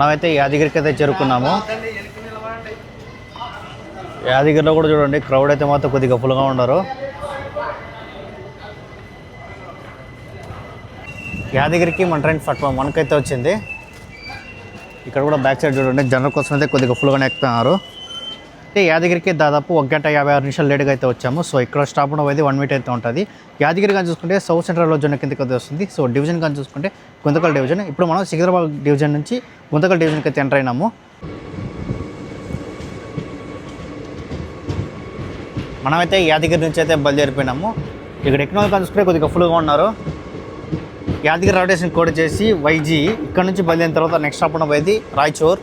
A: మనమైతే యాదగిరికి అయితే చేరుకున్నాము. యాదగిరిలో కూడా చూడండి క్రౌడ్ అయితే మాత్రం కొద్దిగా ఫుల్గా ఉన్నారు. యాదగిరికి మన ట్రైన్ ప్లాట్ఫామ్ 1 అయితే వచ్చింది. ఇక్కడ కూడా బ్యాక్ సైడ్ చూడండి జనరల్ కోసం అయితే కొద్దిగా ఫుల్గానే ఎక్కుతున్నారు. అయితే యాదగిరికి దాదాపు 1 గంట 56 నిమిషాలు లేట్గా అయితే వచ్చాము. సో ఇక్కడ స్టాప్ ఉండేది 1 మినిట్ అయితే ఉంటుంది. యాదగిరి కానీ చూసుకుంటే సౌత్ సెంట్రల్ జోన్ కిందకి అయితే వస్తుంది. సో డివిజన్ కానీ చూసుకుంటే గుంతకల్ డివిజన్. ఇప్పుడు మనం సికింద్రాబాద్ డివిజన్ నుంచి గుంతకల్ డివిజన్కి అయితే ఎంటర్ అయినాము. మనమైతే యాదగిరి నుంచి అయితే బయలుదేరిపోయినాము. ఇక్కడ ఎకనామిక్ చూసుకుంటే కొద్దిగా ఫుల్గా ఉన్నారు. యాదగిరి రైల్వే స్టేషన్ కోడ్ వచ్చేసి వైజీ. ఇక్కడ నుంచి బయలుదేరిన తర్వాత నెక్స్ట్ స్టాప్ ఉండబోయేది రాయచూర్.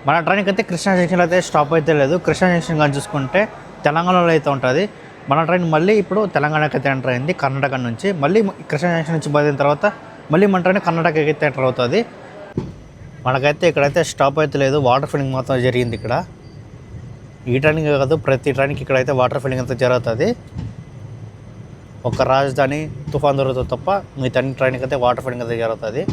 A: మన ట్రైన్కి అయితే కృష్ణా జంక్షన్లో అయితే స్టాప్ అయితే లేదు. కృష్ణా జంక్షన్ కానీ చూసుకుంటే తెలంగాణలో అయితే ఉంటుంది. మన ట్రైన్ మళ్ళీ ఇప్పుడు తెలంగాణకి అయితే ఎంటర్ అయింది కర్ణాటక నుంచి. మళ్ళీ కృష్ణా జంక్షన్ నుంచి బయలుదేరిన తర్వాత మళ్ళీ మన ట్రైన్ కర్ణాటకకి అయితే ఎంటర్ అవుతుంది. మనకైతే ఇక్కడైతే స్టాప్ అయితే లేదు. వాటర్ ఫిల్లింగ్ మాత్రం జరిగింది ఇక్కడ. ఈ ట్రైన్కి కాదు, ప్రతి ట్రైన్కి ఇక్కడైతే వాటర్ ఫిల్లింగ్ అయితే జరుగుతుంది. ఒక రాజధాని తుఫాన్ దొరుకుతుంది తప్ప మిగతా అన్ని ట్రైన్కి అయితే వాటర్ ఫిల్లింగ్ అయితే జరుగుతుంది.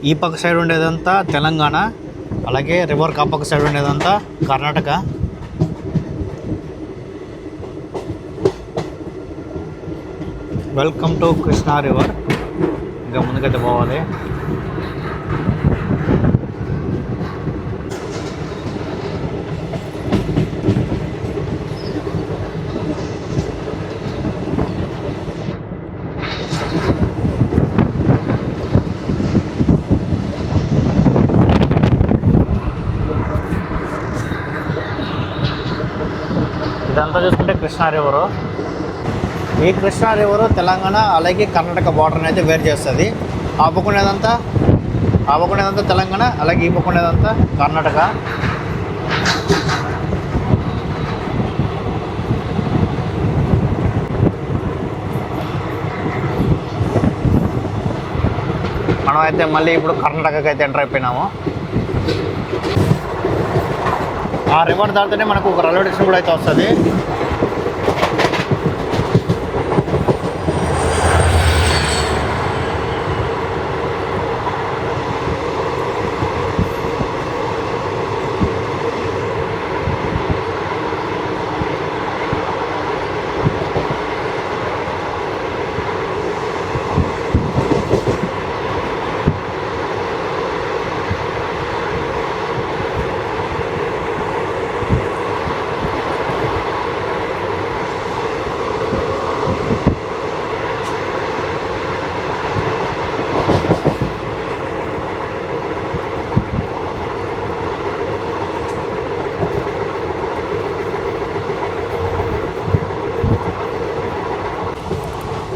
A: ఈ పక్క సైడ్ ఉండేదంతా తెలంగాణ, అలాగే రివర్ కా పక్క సైడ్ ఉండేదంతా Karnataka. Welcome to Krishna river. ఇంకా ముందుకైతే పోవాలి. ఇదంతా చూసుకుంటే కృష్ణా రివరు. ఈ కృష్ణా రివరు తెలంగాణ అలాగే కర్ణాటక బార్డర్ని అయితే వేరు చేస్తుంది. ఆ పక్కనేదంతా తెలంగాణ, అలాగే ఈ పక్కనేదంతా కర్ణాటక. మనం అయితే మళ్ళీ ఇప్పుడు కర్ణాటకకి అయితే ఎంటర్ అయిపోయినాము. ఆ రివర్ దాటితేనే మనకు ఒక రైల్వే స్టేషన్ కూడా అయితే వస్తుంది.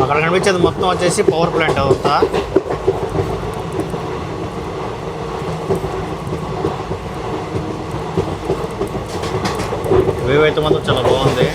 A: అక్కడ కనిపించేది మొత్తం వచ్చేసి పవర్ ప్లాంట్ అవుతా. వ్యూ అయితే మాత్రం చాలా బాగుంది.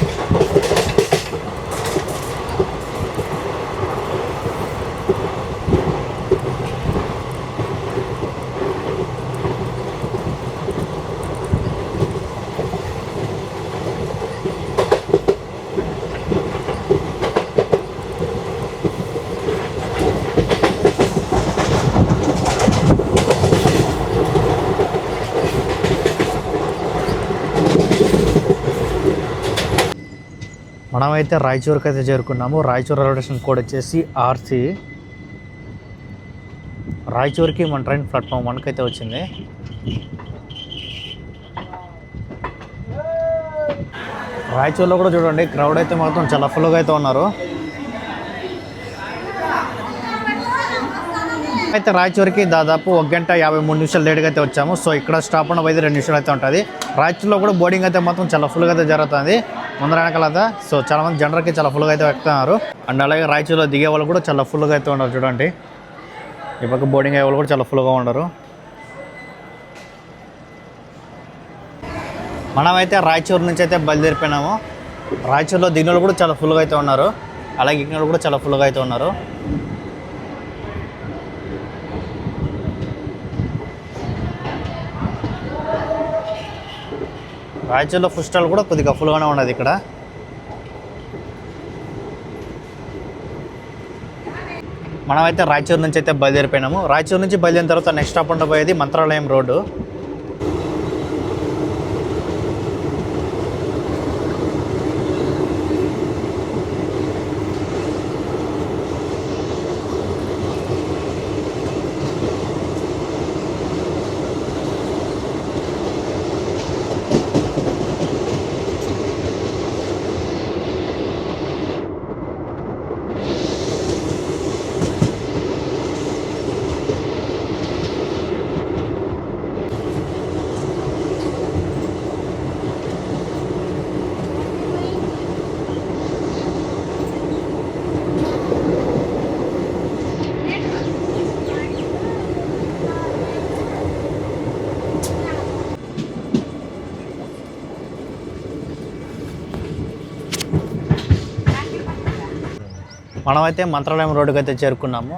A: మనమైతే రాయచూర్కి అయితే చేరుకున్నాము. రాయచూర్ రైల్వే స్టేషన్ కోడ్ వచ్చేసి ఆర్సి. రాయచూర్కి మన ట్రైన్ ప్లాట్ఫామ్ 1 అయితే వచ్చింది. రాయచూర్లో కూడా చూడండి క్రౌడ్ అయితే మాత్రం చాలా ఫుల్గా అయితే ఉన్నారు. అయితే రాయచూర్కి దాదాపు 1 గంట 53 నిమిషాలు లేట్గా అయితే వచ్చాము. సో ఇక్కడ స్టాప్ ఉన్న 2 నిమిషాలు అయితే ఉంటుంది. రాయచూర్లో కూడా బోర్డింగ్ అయితే మాత్రం చాలా ఫుల్గా అయితే జరుగుతుంది ముందర వెనకాల. సో చాలామంది జనరల్కి చాలా ఫుల్గా అయితే ఎక్కుతున్నారు. అండ్ అలాగే రాయచూర్లో దిగే వాళ్ళు కూడా చాలా ఫుల్గా అయితే ఉన్నారు. చూడండి ఈ పక్క బోర్డింగ్ అయ్యే వాళ్ళు కూడా చాలా ఫుల్గా ఉన్నారు. మనమైతే రాయచూర్ నుంచి అయితే బయలుదేరిపోయినాము. రాయచూర్లో దిగిన వాళ్ళు కూడా చాలా ఫుల్గా అయితే ఉన్నారు, అలాగే ఎక్కిన వాళ్ళు కూడా చాలా ఫుల్గా అయితే ఉన్నారు. రాయచూర్లో ఫుడ్ స్టాల్ కూడా కొద్దిగా ఫుల్గానే ఉన్నది ఇక్కడ. మనమైతే రాయచూర్ నుంచి అయితే బయలుదేరిపోయినాము. రాయచూర్ నుంచి బయలుదేరిన తర్వాత నెక్స్ట్ స్టాప్ ఉండబోయేది మంత్రాలయం రోడ్డు. మనమైతే మంత్రాలయం రోడ్డుకి అయితే చేరుకున్నాము.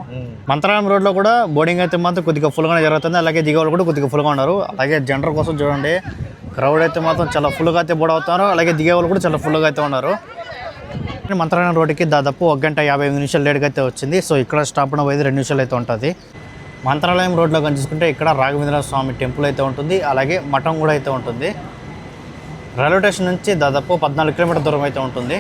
A: మంత్రాలయం రోడ్లో కూడా బోర్డింగ్ అయితే మాత్రం కొద్దిగా ఫుల్గానే జరుగుతుంది. అలాగే దిగేవాళ్ళు కూడా కొద్దిగా ఫుల్గా ఉన్నారు. అలాగే జనరల్ కోసం చూడండి, క్రౌడ్ అయితే మాత్రం చాలా ఫుల్గా అయితే బోర్డ్ అవుతున్నారు. అలాగే దిగేవాళ్ళు కూడా చాలా ఫుల్గా అయితే ఉన్నారు. మంత్రాలయం రోడ్డుకి దాదాపు 1 గంట 55 నిమిషాలు లేట్గా అయితే వచ్చింది. సో ఇక్కడ స్టాప్ అవ్వేది 2 నిమిషాలు అయితే ఉంటుంది. మంత్రాలయం రోడ్లో కానీ చూసుకుంటే ఇక్కడ రాఘవేంద్ర స్వామి టెంపుల్ అయితే ఉంటుంది. అలాగే మఠం కూడా అయితే ఉంటుంది. రైల్వే స్టేషన్ నుంచి దాదాపు 14 కిలోమీటర్ దూరం అయితే ఉంటుంది.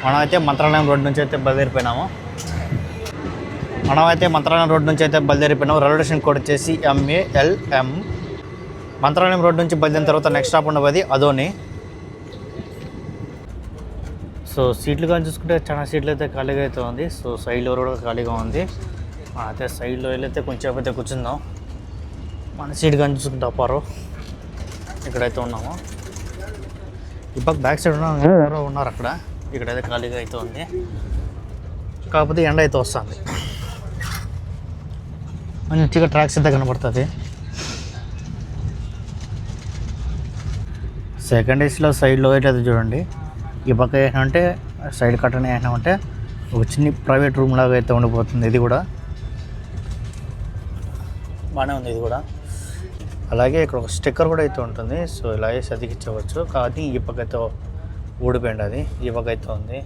A: మనమైతే మంత్రాలయం రోడ్ నుంచి అయితే బయలుదేరిపోయినాము. రైల్వే స్టేషన్ కోడ్ వచ్చేసి MALM. మంత్రాలయం రోడ్ నుంచి బయలుదేరిన తర్వాత నెక్స్ట్ స్టాప్ ఉండేది అదోని. సో సీట్లు కానీ చూసుకుంటే చాలా సీట్లు అయితే ఖాళీగా అయితే ఉంది. సో సైడ్లో కూడా ఖాళీగా ఉంది. అయితే సైడ్లో వెళ్ళైతే కొంచెం అయితే కూర్చుందాం. మన సీట్ కానీ చూసుకుంటే అప్పారు ఇక్కడైతే ఉన్నాము. ఇప్పుడు బ్యాక్ సైడ్ ఎవరో ఉన్నారు అక్కడ. ఇక్కడైతే ఖాళీగా అయితే ఉంది. కాకపోతే ఎండ అయితే వస్తుంది. మంచిగా ట్రాక్స్ అయితే కనబడుతుంది. సెకండ్ ఏసీలో సైడ్లో అయితే చూడండి. ఈ పక్క ఏంటంటే సైడ్ కట్టని ఏంటంటే ఒక చిన్న ప్రైవేట్ రూమ్ లాగా అయితే ఉండిపోతుంది. ఇది కూడా బాగానే ఉంది. ఇది కూడా అలాగే ఇక్కడ ఒక స్టిక్కర్ కూడా అయితే ఉంటుంది. సో ఇలా వేసి అతికించవచ్చు. కానీ ఈ పక్క అయితే ఊడిపోయింది. అది ఈ పక్క అయితే ఉంది.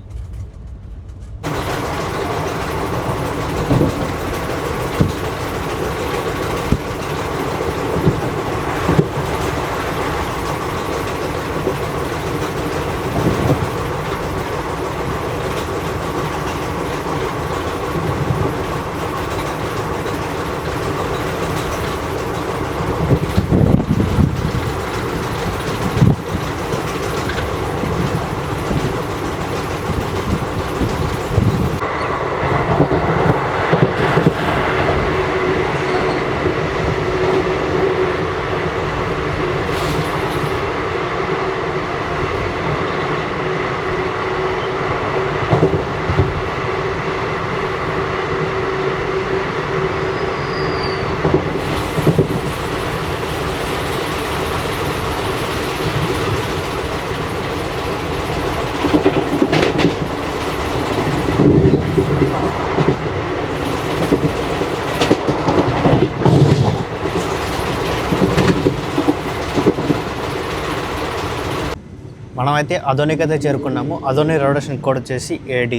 A: మనమైతే అదోనికి అయితే చేరుకున్నాము. అదోని రైల్వే స్టేషన్ కోడ్ వచ్చేసి AD.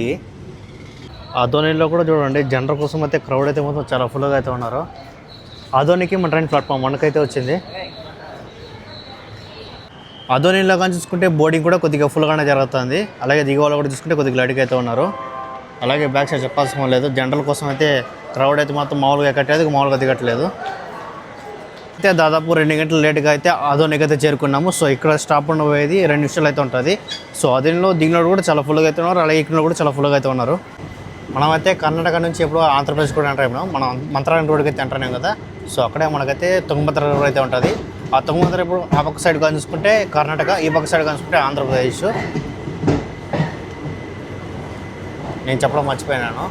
A: అదోనిలో కూడా చూడండి, జనరల్ కోసం అయితే క్రౌడ్ అయితే మొత్తం చాలా ఫుల్గా అయితే ఉన్నారు. అదోనికి మన ట్రైన్ ప్లాట్ఫామ్ 1 అయితే వచ్చింది. అదోనిలో కానీ చూసుకుంటే బోర్డింగ్ కూడా కొద్దిగా ఫుల్గానే జరుగుతుంది. అలాగే దిగవాళ్ళు కూడా చూసుకుంటే కొద్దిగా లైట్గా అయితే ఉన్నారు. అలాగే బ్యాక్ సైడ్ చెప్పాల్సిన లేదు. జనరల్ కోసం అయితే క్రౌడ్ అయితే మాత్రం మామూలుగా ఎక్కట్లేదు, మామూలుగా దిగట్లేదు. అయితే దాదాపు 2 గంటలు లేట్గా అయితే అదోనికి అయితే చేరుకున్నాము. సో ఇక్కడ స్టాప్ ఉండబోయేది 2 నిమిషాలు అయితే ఉంటుంది. సో అదోనిలో దిగినోడు కూడా చాలా ఫుల్గా అయితే ఉన్నారు. అలాగే ఇక్కడ కూడా చాలా ఫుల్గా అయితే ఉన్నారు. మనమైతే కర్ణాటక నుంచి ఎప్పుడు ఆంధ్రప్రదేశ్ కూడా ఎంటర్ అయినాం. మనం మంత్రాలయం రోడ్కి అయితే ఎంటర్ అయినాం కదా. సో అక్కడే మనకైతే తుంగభద్ర రివర్ అయితే ఉంటుంది. ఆ తుంగభద్ర ఇప్పుడు ఆ పక్క సైడ్ కానీ చూసుకుంటే కర్ణాటక, ఈ పక్క సైడ్ కానీ చూసుకుంటే ఆంధ్రప్రదేశ్. నేను చెప్పడం మర్చిపోయినాను.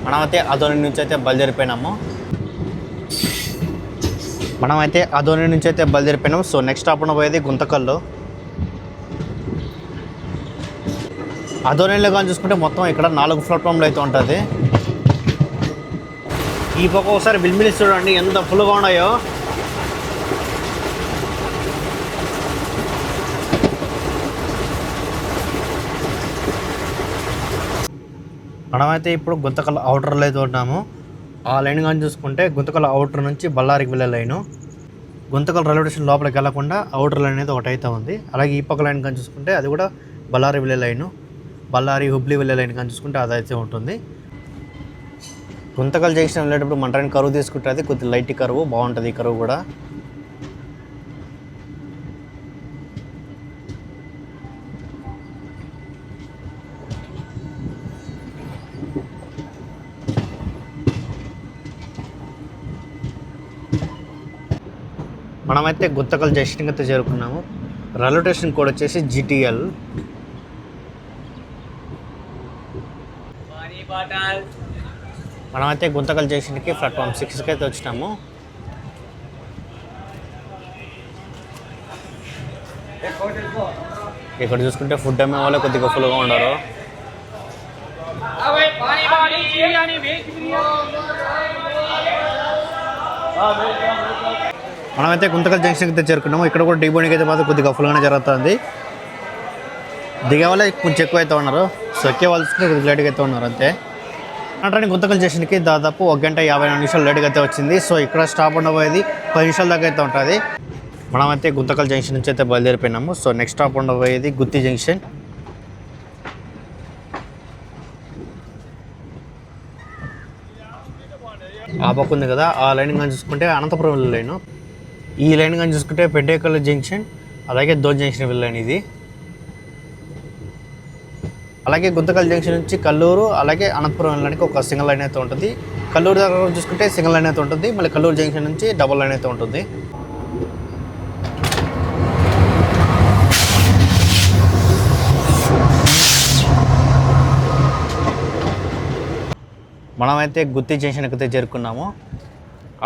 A: మనమైతే అదోని నుంచి అయితే బయలుదేరిపోయినాము. సో నెక్స్ట్ స్టాప్ ఉండబోయేది గుంతకల్లు. అదోనిలో కానీ చూసుకుంటే మొత్తం ఇక్కడ 4 ప్లాట్ఫామ్లు అయితే ఉంటుంది. ఈ పక్క ఒకసారి బిల్మిల్స్ చూడండి ఎంత ఫుల్గా ఉన్నాయో. మనమైతే ఇప్పుడు గుంతకల్ అవుటర్లో అయితే ఉన్నాము. ఆ లైన్ కానీ చూసుకుంటే గుంతకల్ అవుటర్ నుంచి బళ్ళారికి వెళ్ళే లైను. గుంతకల్ రైల్వే స్టేషన్ లోపలికి వెళ్ళకుండా అవుటర్ లైన్ అనేది ఒకటి అయితే ఉంది. అలాగే ఈ పక్క లైన్ కానీ చూసుకుంటే అది కూడా బళ్ళారి వెళ్ళే లైను. బళ్ళారి హుబ్లీ వెళ్ళే లైన్ కానీ చూసుకుంటే అదైతే ఉంటుంది. గుంతకల్ జంక్షన్ వెళ్ళేటప్పుడు మన ట్రైన్ కరువు తీసుకుంటే అది కొద్దిగా లైట్ కరువు బాగుంటుంది. ఈ కరువు కూడా మనమైతే గుంతకల్ జంక్షన్కి అయితే చేరుకున్నాము. రైల్వే స్టేషన్ కోడ్ వచ్చేసి GTL. మనమైతే గుంతకల్ జంక్షన్కి ప్లాట్ఫామ్ 6కి అయితే వచ్చినాము. ఇక్కడ చూసుకుంటే ఫుడ్ అమ్మే వాళ్ళే కొద్దిగా ఫుల్గా ఉన్నారు. మనమైతే గుంతకల్ జంక్షన్ అయితే చేరుకున్నాము. ఇక్కడ కూడా డీబోనింగ్ అయితే మాత్రం కొద్దిగా ఫుల్గానే జరుగుతుంది. దిగే వాళ్ళే కొంచెం ఎక్కువ అయితే ఉన్నారు. సో ఎక్కే వాళ్ళు కొద్దిగా లేట్గా అయితే ఉన్నారు అంతే. అంటే గుంతకల్ జంక్షన్కి దాదాపు 1 గంట 54 నిమిషాలు లేట్గా అయితే వచ్చింది. సో ఇక్కడ స్టాప్ ఉండబోయేది 10 నిమిషాల దాకా అయితే ఉంటుంది. మనమైతే గుంతకల్ జంక్షన్ నుంచి అయితే బయలుదేరిపోయినాము. సో నెక్స్ట్ స్టాప్ ఉండబోయేది గుత్తి జంక్షన్. ఆ పక్క ఉంది కదా, ఆ లైన్ కానీ చూసుకుంటే అనంతపురం వెళ్ళే లైను. ఈ లైన్ కానీ చూసుకుంటే పెడ్డేకల్ జంక్షన్, అలాగే దోన్ జంక్షన్ వెళ్ళే లైన్ ఇది. అలాగే గుంతకల్ జంక్షన్ నుంచి కల్లూరు అలాగే అనంతపురం వెళ్ళడానికి ఒక సింగిల్ లైన్ అయితే ఉంటుంది. కల్లూరు దగ్గర చూసుకుంటే సింగిల్ లైన్ అయితే ఉంటుంది. మళ్ళీ కల్లూరు జంక్షన్ నుంచి డబుల్ లైన్ అయితే ఉంటుంది. మనమైతే గుత్తి జంక్షన్కి అయితే చేరుకున్నాము.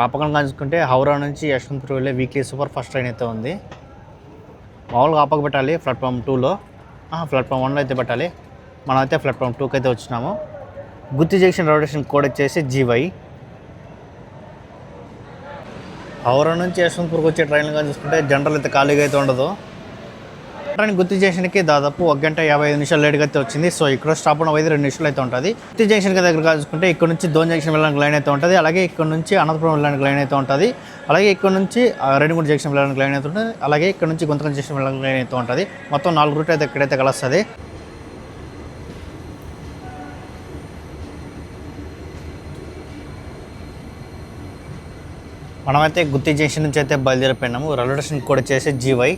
A: ఆ పక్కన చూసుకుంటే హౌరా నుంచి యశ్వంతపూర్ వెళ్ళే వీక్లీ సూపర్ ఫాస్ట్ ట్రైన్ అయితే ఉంది. మామూలుగా ఆ పక్క పెట్టాలి ప్లాట్ఫామ్ 2లో, ప్లాట్ఫామ్ 1లో అయితే పెట్టాలి. మనమైతే ప్లాట్ఫామ్ 2కి అయితే వచ్చినాము. గుత్తి జంక్షన్ రైల్వే స్టేషన్ కోడ్ వచ్చేసి GY. హౌరా నుంచి యశ్వంతపూర్కి వచ్చే ట్రైన్లు కానీ చూసుకుంటే జనరల్ అయితే ఖాళీగా అయితే ఉండదు. ట్రైన్ గుత్తి జంక్షన్కి దాదాపు 1 గంట 55 నిమిషాలు లేట్గా అయితే వచ్చింది. సో ఇక్కడ స్టాప్ ఉన్న 2 నిమిషాలు అయితే ఉంటుంది. గుత్తి జంక్షన్ దగ్గర చూసుకుంటే ఇక్కడ నుంచి దోన్ జంక్షన్ వెళ్ళడానికి లైన్ అయితే ఉంటుంది. అలాగే ఇక్కడ నుంచి అనంతపురం వెళ్ళడానికి లైన్ అయితే ఉంటుంది. అలాగే ఇక్కడ నుంచి రేణిగుంట జంక్షన్ వెళ్ళడానికి లైన్ అయితే ఉంటుంది. అలాగే ఇక్కడ నుంచి గుంతకల్ జంక్షన్ వెళ్ళడానికి లైన్ అయితే ఉంటుంది. మొత్తం 4 రూట్ అయితే ఇక్కడైతే కలుస్తుంది. మనమైతే గుత్తి జంక్షన్ నుంచి అయితే బయలుదేరిపోయినాము. రైల్వే స్టేషన్ కూడా వచ్చేసి GY.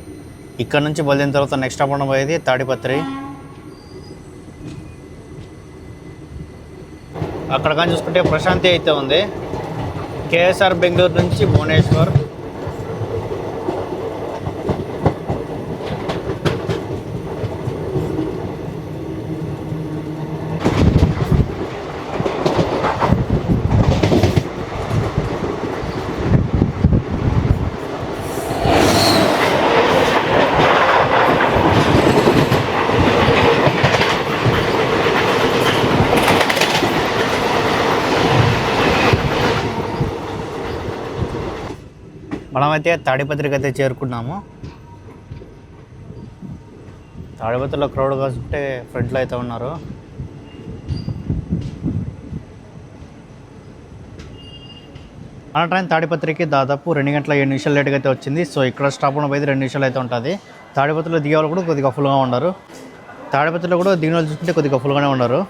A: ఇక్కడ నుంచి బయలుదేరిన తర్వాత నెక్స్ట్ స్టాప్ ఉండబోయేది తాడిపత్రి. అక్కడ కానీ చూసుకుంటే ప్రశాంతి అయితే ఉంది. KSR బెంగళూరు నుంచి భువనేశ్వర్. మనమైతే తాడిపత్రికి అయితే చేరుకున్నాము. తాడిపత్రిలో క్రౌడ్ కాసుకుంటే ఫ్రంట్లో అయితే ఉన్నారు. మన ట్రైన్ తాడిపత్రికి దాదాపు 2 గంటల 7 నిమిషాలు లేట్గా అయితే వచ్చింది. సో ఇక్కడ స్టాప్ ఉన్న 2 నిమిషాలు అయితే ఉంటుంది. తాడిపత్రిలో దిగే వాళ్ళు కూడా కొద్దిగా ఫుల్గా ఉన్నారు. తాడిపత్రిలో కూడా దిగిన వాళ్ళు చూసుకుంటే కొద్దిగా ఫుల్గానే ఉన్నారు.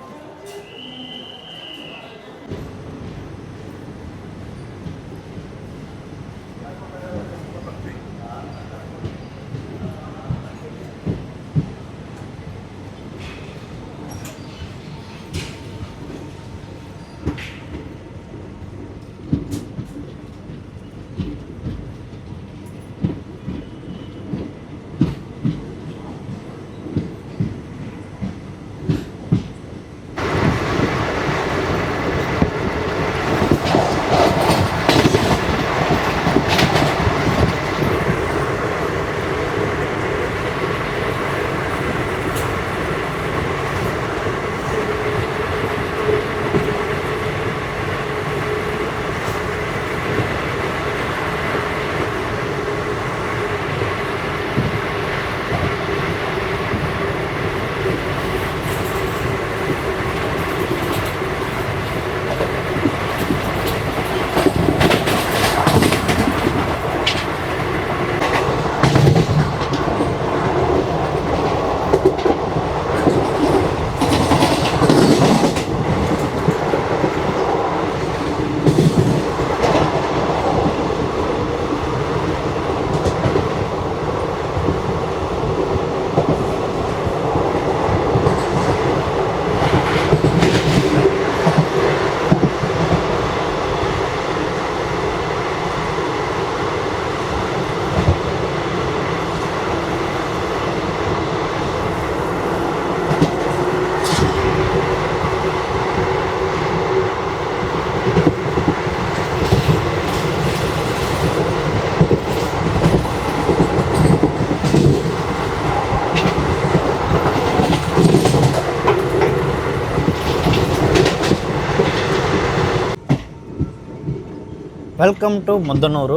A: Welcome to Muddanur.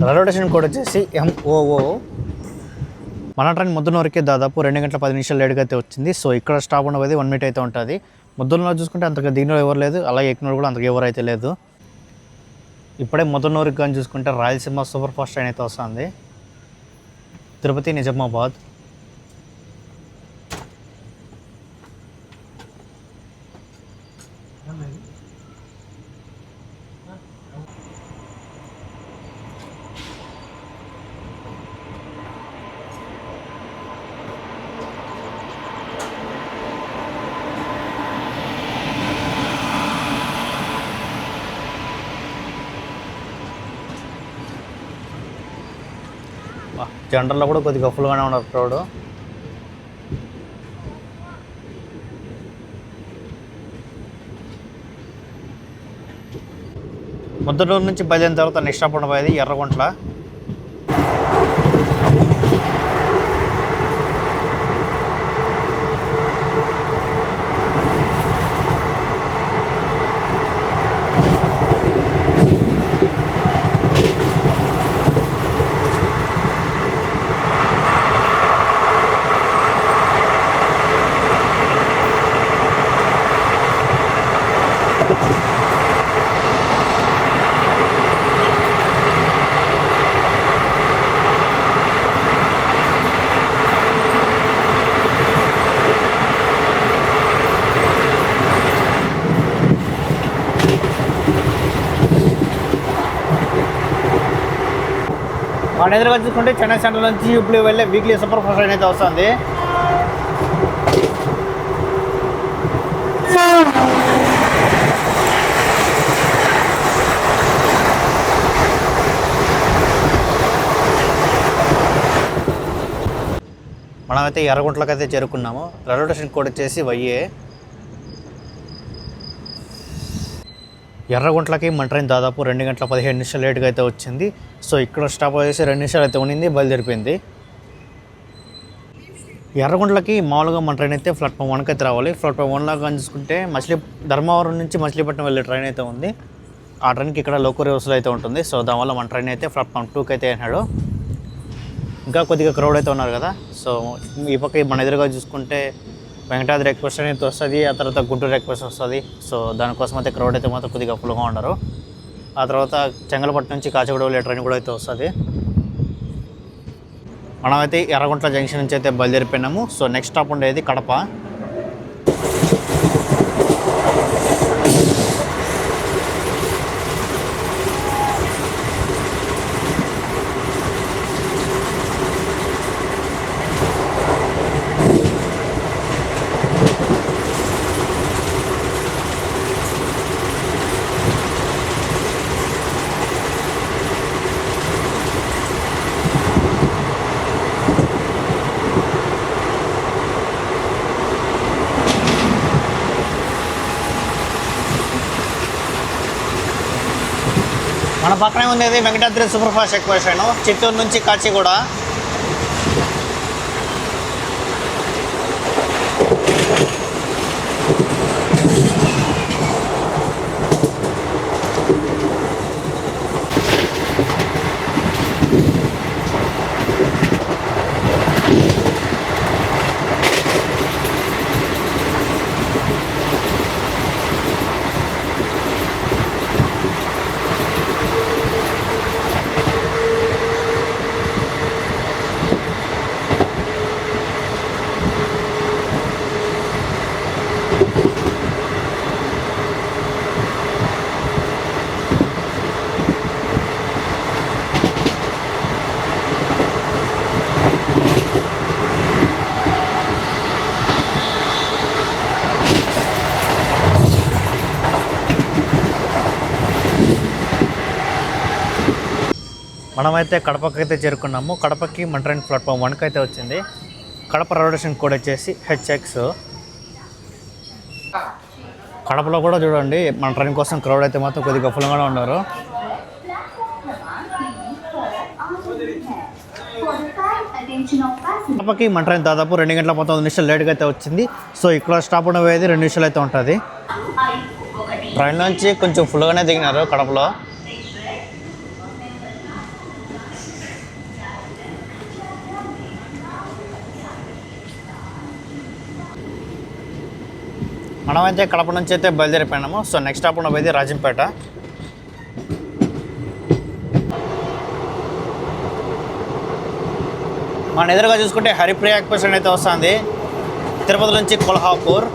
A: Railway station code వచ్చేసి MOO. మన ట్రైన్ ముద్దనూరుకి దాదాపు 2 గంటల 10 నిమిషాలు లేట్గా అయితే వచ్చింది. సో ఇక్కడ స్టాప్ ఉండేది 1 మినిట్ అయితే ఉంటుంది. ముద్దనూరులో చూసుకుంటే అంతగా దిగిన ఎవరు లేదు, అలాగే ఎక్కిన కూడా అంతగా ఎవరు అయితే లేదు. ఇప్పుడే ముద్దనూరుకి కానీ చూసుకుంటే రాయలసీమ సూపర్ ఫాస్ట్ ట్రైన్ అయితే వస్తుంది, తిరుపతి నిజామాబాద్. జనరల్లో కూడా కొద్దిగా ఫుల్గానే ఉన్నారు క్రౌడ్. ముద్దనూరు నుంచి బయలుదేరిన తర్వాత నెక్స్ట్ స్టాప్ ఉండబోయేది ఎర్రగుంట్ల. మన ఎదురుగా చూసుకుంటే చెన్నై సెంట్రల్ నుంచి ఇప్పుడు వెళ్ళే వీక్లీ సూపర్ ఫాస్ట్ ట్రైన్ అయితే వస్తుంది. మనమైతే ఎర్రగుంట్లకి అయితే చేరుకున్నాము. రైల్వే స్టేషన్ కోడ్ వచ్చేసి YA. ఎర్రగుంట్లకి మన ట్రైన్ దాదాపు 2 గంటల 15 నిమిషాలు లేట్గా అయితే వచ్చింది. సో ఇక్కడ స్టాప్ వచ్చేసి 2 నిమిషాలు అయితే ఉండింది, బయలుదేరిపోయింది. ఎర్రగుంట్లకి మామూలుగా మన ట్రైన్ అయితే ప్లాట్ఫామ్ 1కి అయితే రావాలి. ప్లాట్ఫామ్ 1 లాగా చూసుకుంటే ధర్మవరం నుంచి మచిలీపట్నం వెళ్ళే ట్రైన్ అయితే ఉంది. ఆ ట్రైన్కి ఇక్కడ లోకల్ రివర్స్లో అయితే ఉంటుంది. సో దానివల్ల మన ట్రైన్ అయితే ప్లాట్ఫామ్ 2కి అయితే అయినాడు. ఇంకా కొద్దిగా క్రౌడ్ అయితే ఉన్నారు కదా. సో ఈ పక్క మన ఎదురుగా చూసుకుంటే వెంకటాద్రి ఎక్స్ప్రెస్ అయితే వస్తుంది, ఆ తర్వాత గుంటూరు ఎక్స్ప్రెస్ వస్తుంది. సో దానికోసం అయితే క్రౌడ్ అయితే మాత్రం కొద్దిగా ఫుల్గా ఉండరు. ఆ తర్వాత చెంగలపట్టు నుంచి కాచిగూడ వెళ్ళే ట్రైన్ కూడా అయితే వస్తుంది. మనమైతే ఎర్రగుంట్ల జంక్షన్ నుంచి అయితే బయలుదేరిపోయినాము. సో నెక్స్ట్ స్టాప్ ఉండేది కడప. మన పక్కనే ఉండేది Venkatadri super fast express train, Chittoor నుంచి కాచిగూడ. మనమైతే కడపకి అయితే చేరుకున్నాము. కడపకి మన ట్రైన్ ప్లాట్ఫామ్ 1కి అయితే వచ్చింది. కడప రైల్వే స్టేషన్ కోడ్ వచ్చేసి HX. కడపలో కూడా చూడండి మన ట్రైన్ కోసం క్రౌడ్ అయితే మాత్రం కొద్దిగా ఫుల్గానే ఉన్నారు. కడపకి మన ట్రైన్ దాదాపు 2 గంటల 19 నిమిషాలు లేట్గా అయితే వచ్చింది. సో ఇక్కడ స్టాప్ ఉండేది 2 నిమిషాలు అయితే ఉంటుంది. ట్రైన్ నుంచి కొంచెం ఫుల్గానే దిగినారు కడపలో. మనమైతే కడప నుంచి అయితే బయలుదేరిపోయినాము. సో నెక్స్ట్ స్టాప్ ఉన్నది రాజంపేట. మన ఎదురుగా చూసుకుంటే హరిప్రియ ఎక్స్ప్రెస్ అయితే వస్తుంది తిరుపతి నుంచి కొల్హాపూర్.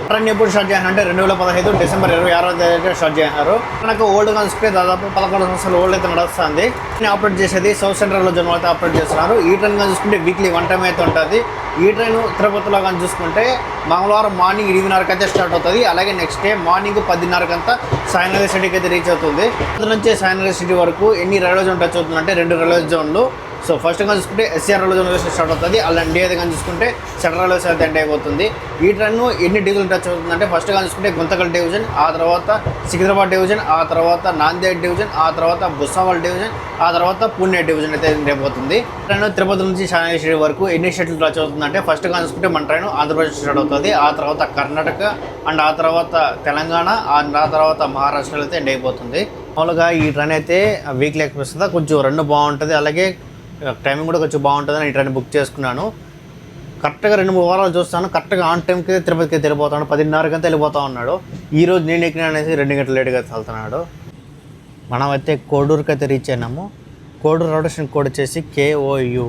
A: ట్రైన్ ఎప్పుడు స్టార్ట్ చేయాలంటే 2015 డిసెంబర్ 26వ స్టార్ట్ చేశారు. మనకు ఓల్డ్ కన్స్ట్రక్ట్ దాదాపు 11 సంవత్సరాలు ఓల్డ్ అయితే నడుస్తుంది. ఆపరేట్ చేసేది సౌత్ సెంట్రల్ జోన్ అయితే ఆపరేట్ చేస్తున్నారు. ఈ ట్రైన్ కానీ చూసుకుంటే వీక్లీ 1 టైం అయితే ఉంటుంది. ఈ ట్రైన్ తిరుపతిలో కానీ చూసుకుంటే మంగళవారం మార్నింగ్ 8:30కి అయితే స్టార్ట్ అవుతుంది. అలాగే నెక్స్ట్ డే మార్నింగ్ 10:30కి అంతా సాయినగర్ సిటీకి అయితే రీచ్ అవుతుంది. అక్కడ నుంచి సాయినగర్ సిటీ వరకు ఎన్ని రైల్వే జోన్ టచ్ అవుతుందంటే 2 రైల్వే జోన్లు. సో ఫస్ట్ కానీ చూసుకుంటే ఎస్ఆర్ రైల్వే జోన్ స్టార్ట్ అవుతుంది. అలా ఇండియా అయితే కానీ చూసుకుంటే సెంట్రల్ రైల్వేస్ అయితే ఎండ్ అయిపోతుంది. ఈ ట్రైన్ ఎన్ని డివిజన్ టచ్ అవుతుందంటే ఫస్ట్ కానీ చూసుకుంటే గుంతకల్ డివిజన్, ఆ తర్వాత సికింద్రాబాద్ డివిజన్, ఆ తర్వాత నాందేడ్ డివిజన్, ఆ తర్వాత భుసావల్ డివిజన్, ఆ తర్వాత పూణే డివిజన్ అయితే ఎండ్ అయిపోతుంది. ట్రైన్ తిరుపతి నుంచి సాయినగర్ సిటీ వరకు ఎన్ని స్టేట్లు టచ్ అవుతుందంటే ఫస్ట్ కానీ చూసుకుంటే మన ట్రైన్ ఆంధ్రప్రదేశ్ స్టార్ట్ అవుతుంది. ఆ తర్వాత కర్ణాటక అండ్ ఆ తర్వాత తెలంగాణ అండ్ ఆ తర్వాత మహారాష్ట్రలో అయితే ఎండ్ అయిపోతుంది. మామూలుగా ఈ ట్రైన్ అయితే వీక్లీ ఎక్స్ప్రెస్ కొంచెం రన్ బాగుంటుంది, అలాగే టైమింగ్ కూడా కొంచెం బాగుంటుందని ఈ ట్రైన్ బుక్ చేసుకున్నాను. కరెక్ట్గా 2-3 వారాలు చూస్తాను. కరెక్ట్గా ఆన్ టైంకి తిరుపతికి వెళ్ళిపోతాను. 10:30కి అంతా వెళ్ళిపోతా ఉన్నాడు. ఈరోజు నేను ఎక్కినా అనేసి 2 గంటలు లేట్గా వెళ్తున్నాడు. మనమైతే కోడూరుకి అయితే రీచ్ అయినాము. కోడూరు రొటేషన్ కోడ్ వచ్చేసి KOU.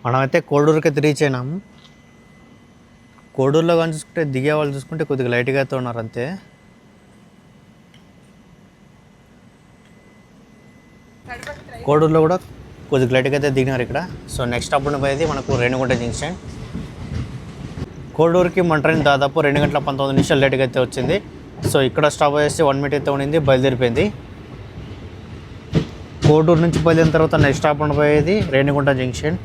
A: మనమైతే కోడూరుకి అయితే రీచ్ అయినాము. కోడూరులో కానీ చూసుకుంటే దిగే వాళ్ళు చూసుకుంటే కొద్దిగా లైట్గా అయితే ఉన్నారు అంతే. కోడూరులో కూడా కొద్దిగా లైట్గా అయితే దిగినారు ఇక్కడ. సో నెక్స్ట్ స్టాప్ పోయేది మనకు రేణిగుంట జంక్షన్. కోడూరుకి మన ట్రైన్ దాదాపు 2:19 లేట్గా అయితే వచ్చింది. సో ఇక్కడ స్టాప్ చేసి 1 మినిట్ అయితే ఉండింది, బయలుదేరిపోయింది. కోడూరు నుంచి బయలుదేరిన తర్వాత నెక్స్ట్ స్టాప్ పోయేది రేణిగుంట జంక్షన్.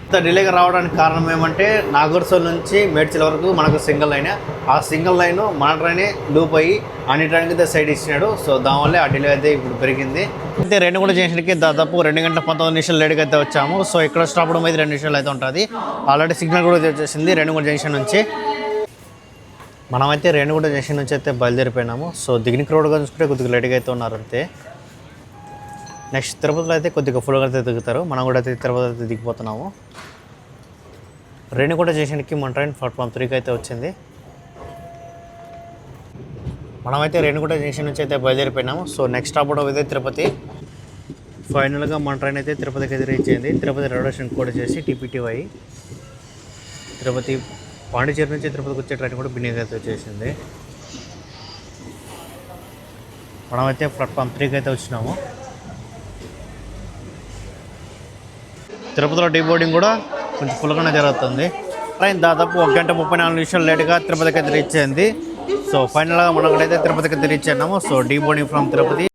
A: ఇంత డిలేగా రావడానికి కారణం ఏమంటే నాగర్సోల్ నుంచి మేడ్చల్ వరకు మనకు సింగిల్ లైన్. ఆ సింగిల్ లైన్ మన ట్రైనే లూప్ అయ్యి అన్ని ట్రైన్కి అయితే సైడ్ ఇచ్చినాడు. సో దానివల్లే ఆ డిలే అయితే ఇప్పుడు పెరిగింది. అయితే రేణిగుంట జంక్షన్కి దాదాపు 2:19 లేట్గా అయితే వచ్చాము. సో ఇక్కడ స్టాప్ అయితే 2 నిమిషాలు అయితే ఉంటుంది. ఆల్రెడీ సిగ్నల్ కూడా వచ్చేసింది రేణిగుంట జంక్షన్ నుంచి. మనమైతే రేణిగుంట జంక్షన్ నుంచి అయితే బయలుదేరిపోయినాము. సో దిగిన రోడ్గా చూసుకుంటే కొద్దిగా లేట్గా అయితే ఉన్నారు అంతే. నెక్స్ట్ తిరుపతిలో అయితే కొద్దిగా ఫుల్గా అయితే దిగుతారు. మనం కూడా అయితే తిరుపతి అయితే దిగిపోతున్నాము. రేణిగుంట జంక్షన్కి మన ట్రైన్ ప్లాట్ఫామ్ 3కి అయితే వచ్చింది. మనమైతే రేణిగుంట జంక్షన్ నుంచి అయితే బయలుదేరిపోయినాము. సో నెక్స్ట్ స్టాప్ కూడా ఇదే తిరుపతి. ఫైనల్గా మన ట్రైన్ అయితే తిరుపతికి అయితే రీచ్ అయింది. తిరుపతి రొటేషన్ కోడ్ వచ్చేసి TPTY. తిరుపతి పాండిచేరి నుంచి తిరుపతికి వచ్చే ట్రైన్ కూడా బిన్నీగా అయితే వచ్చేసింది. మనమైతే ప్లాట్ఫామ్ 3కి అయితే వచ్చినాము. తిరుపతిలో డీ బోర్డింగ్ కూడా కొంచెం ఫుల్గానే జరుగుతుంది. ట్రైన్ దాదాపు 1:34 లేట్గా తిరుపతికి అయితే రీచ్ అయింది. సో ఫైనల్గా మనం అయితే తిరుపతికి అయితే రీచ్ అయినాము. So deboarding from Tirupati.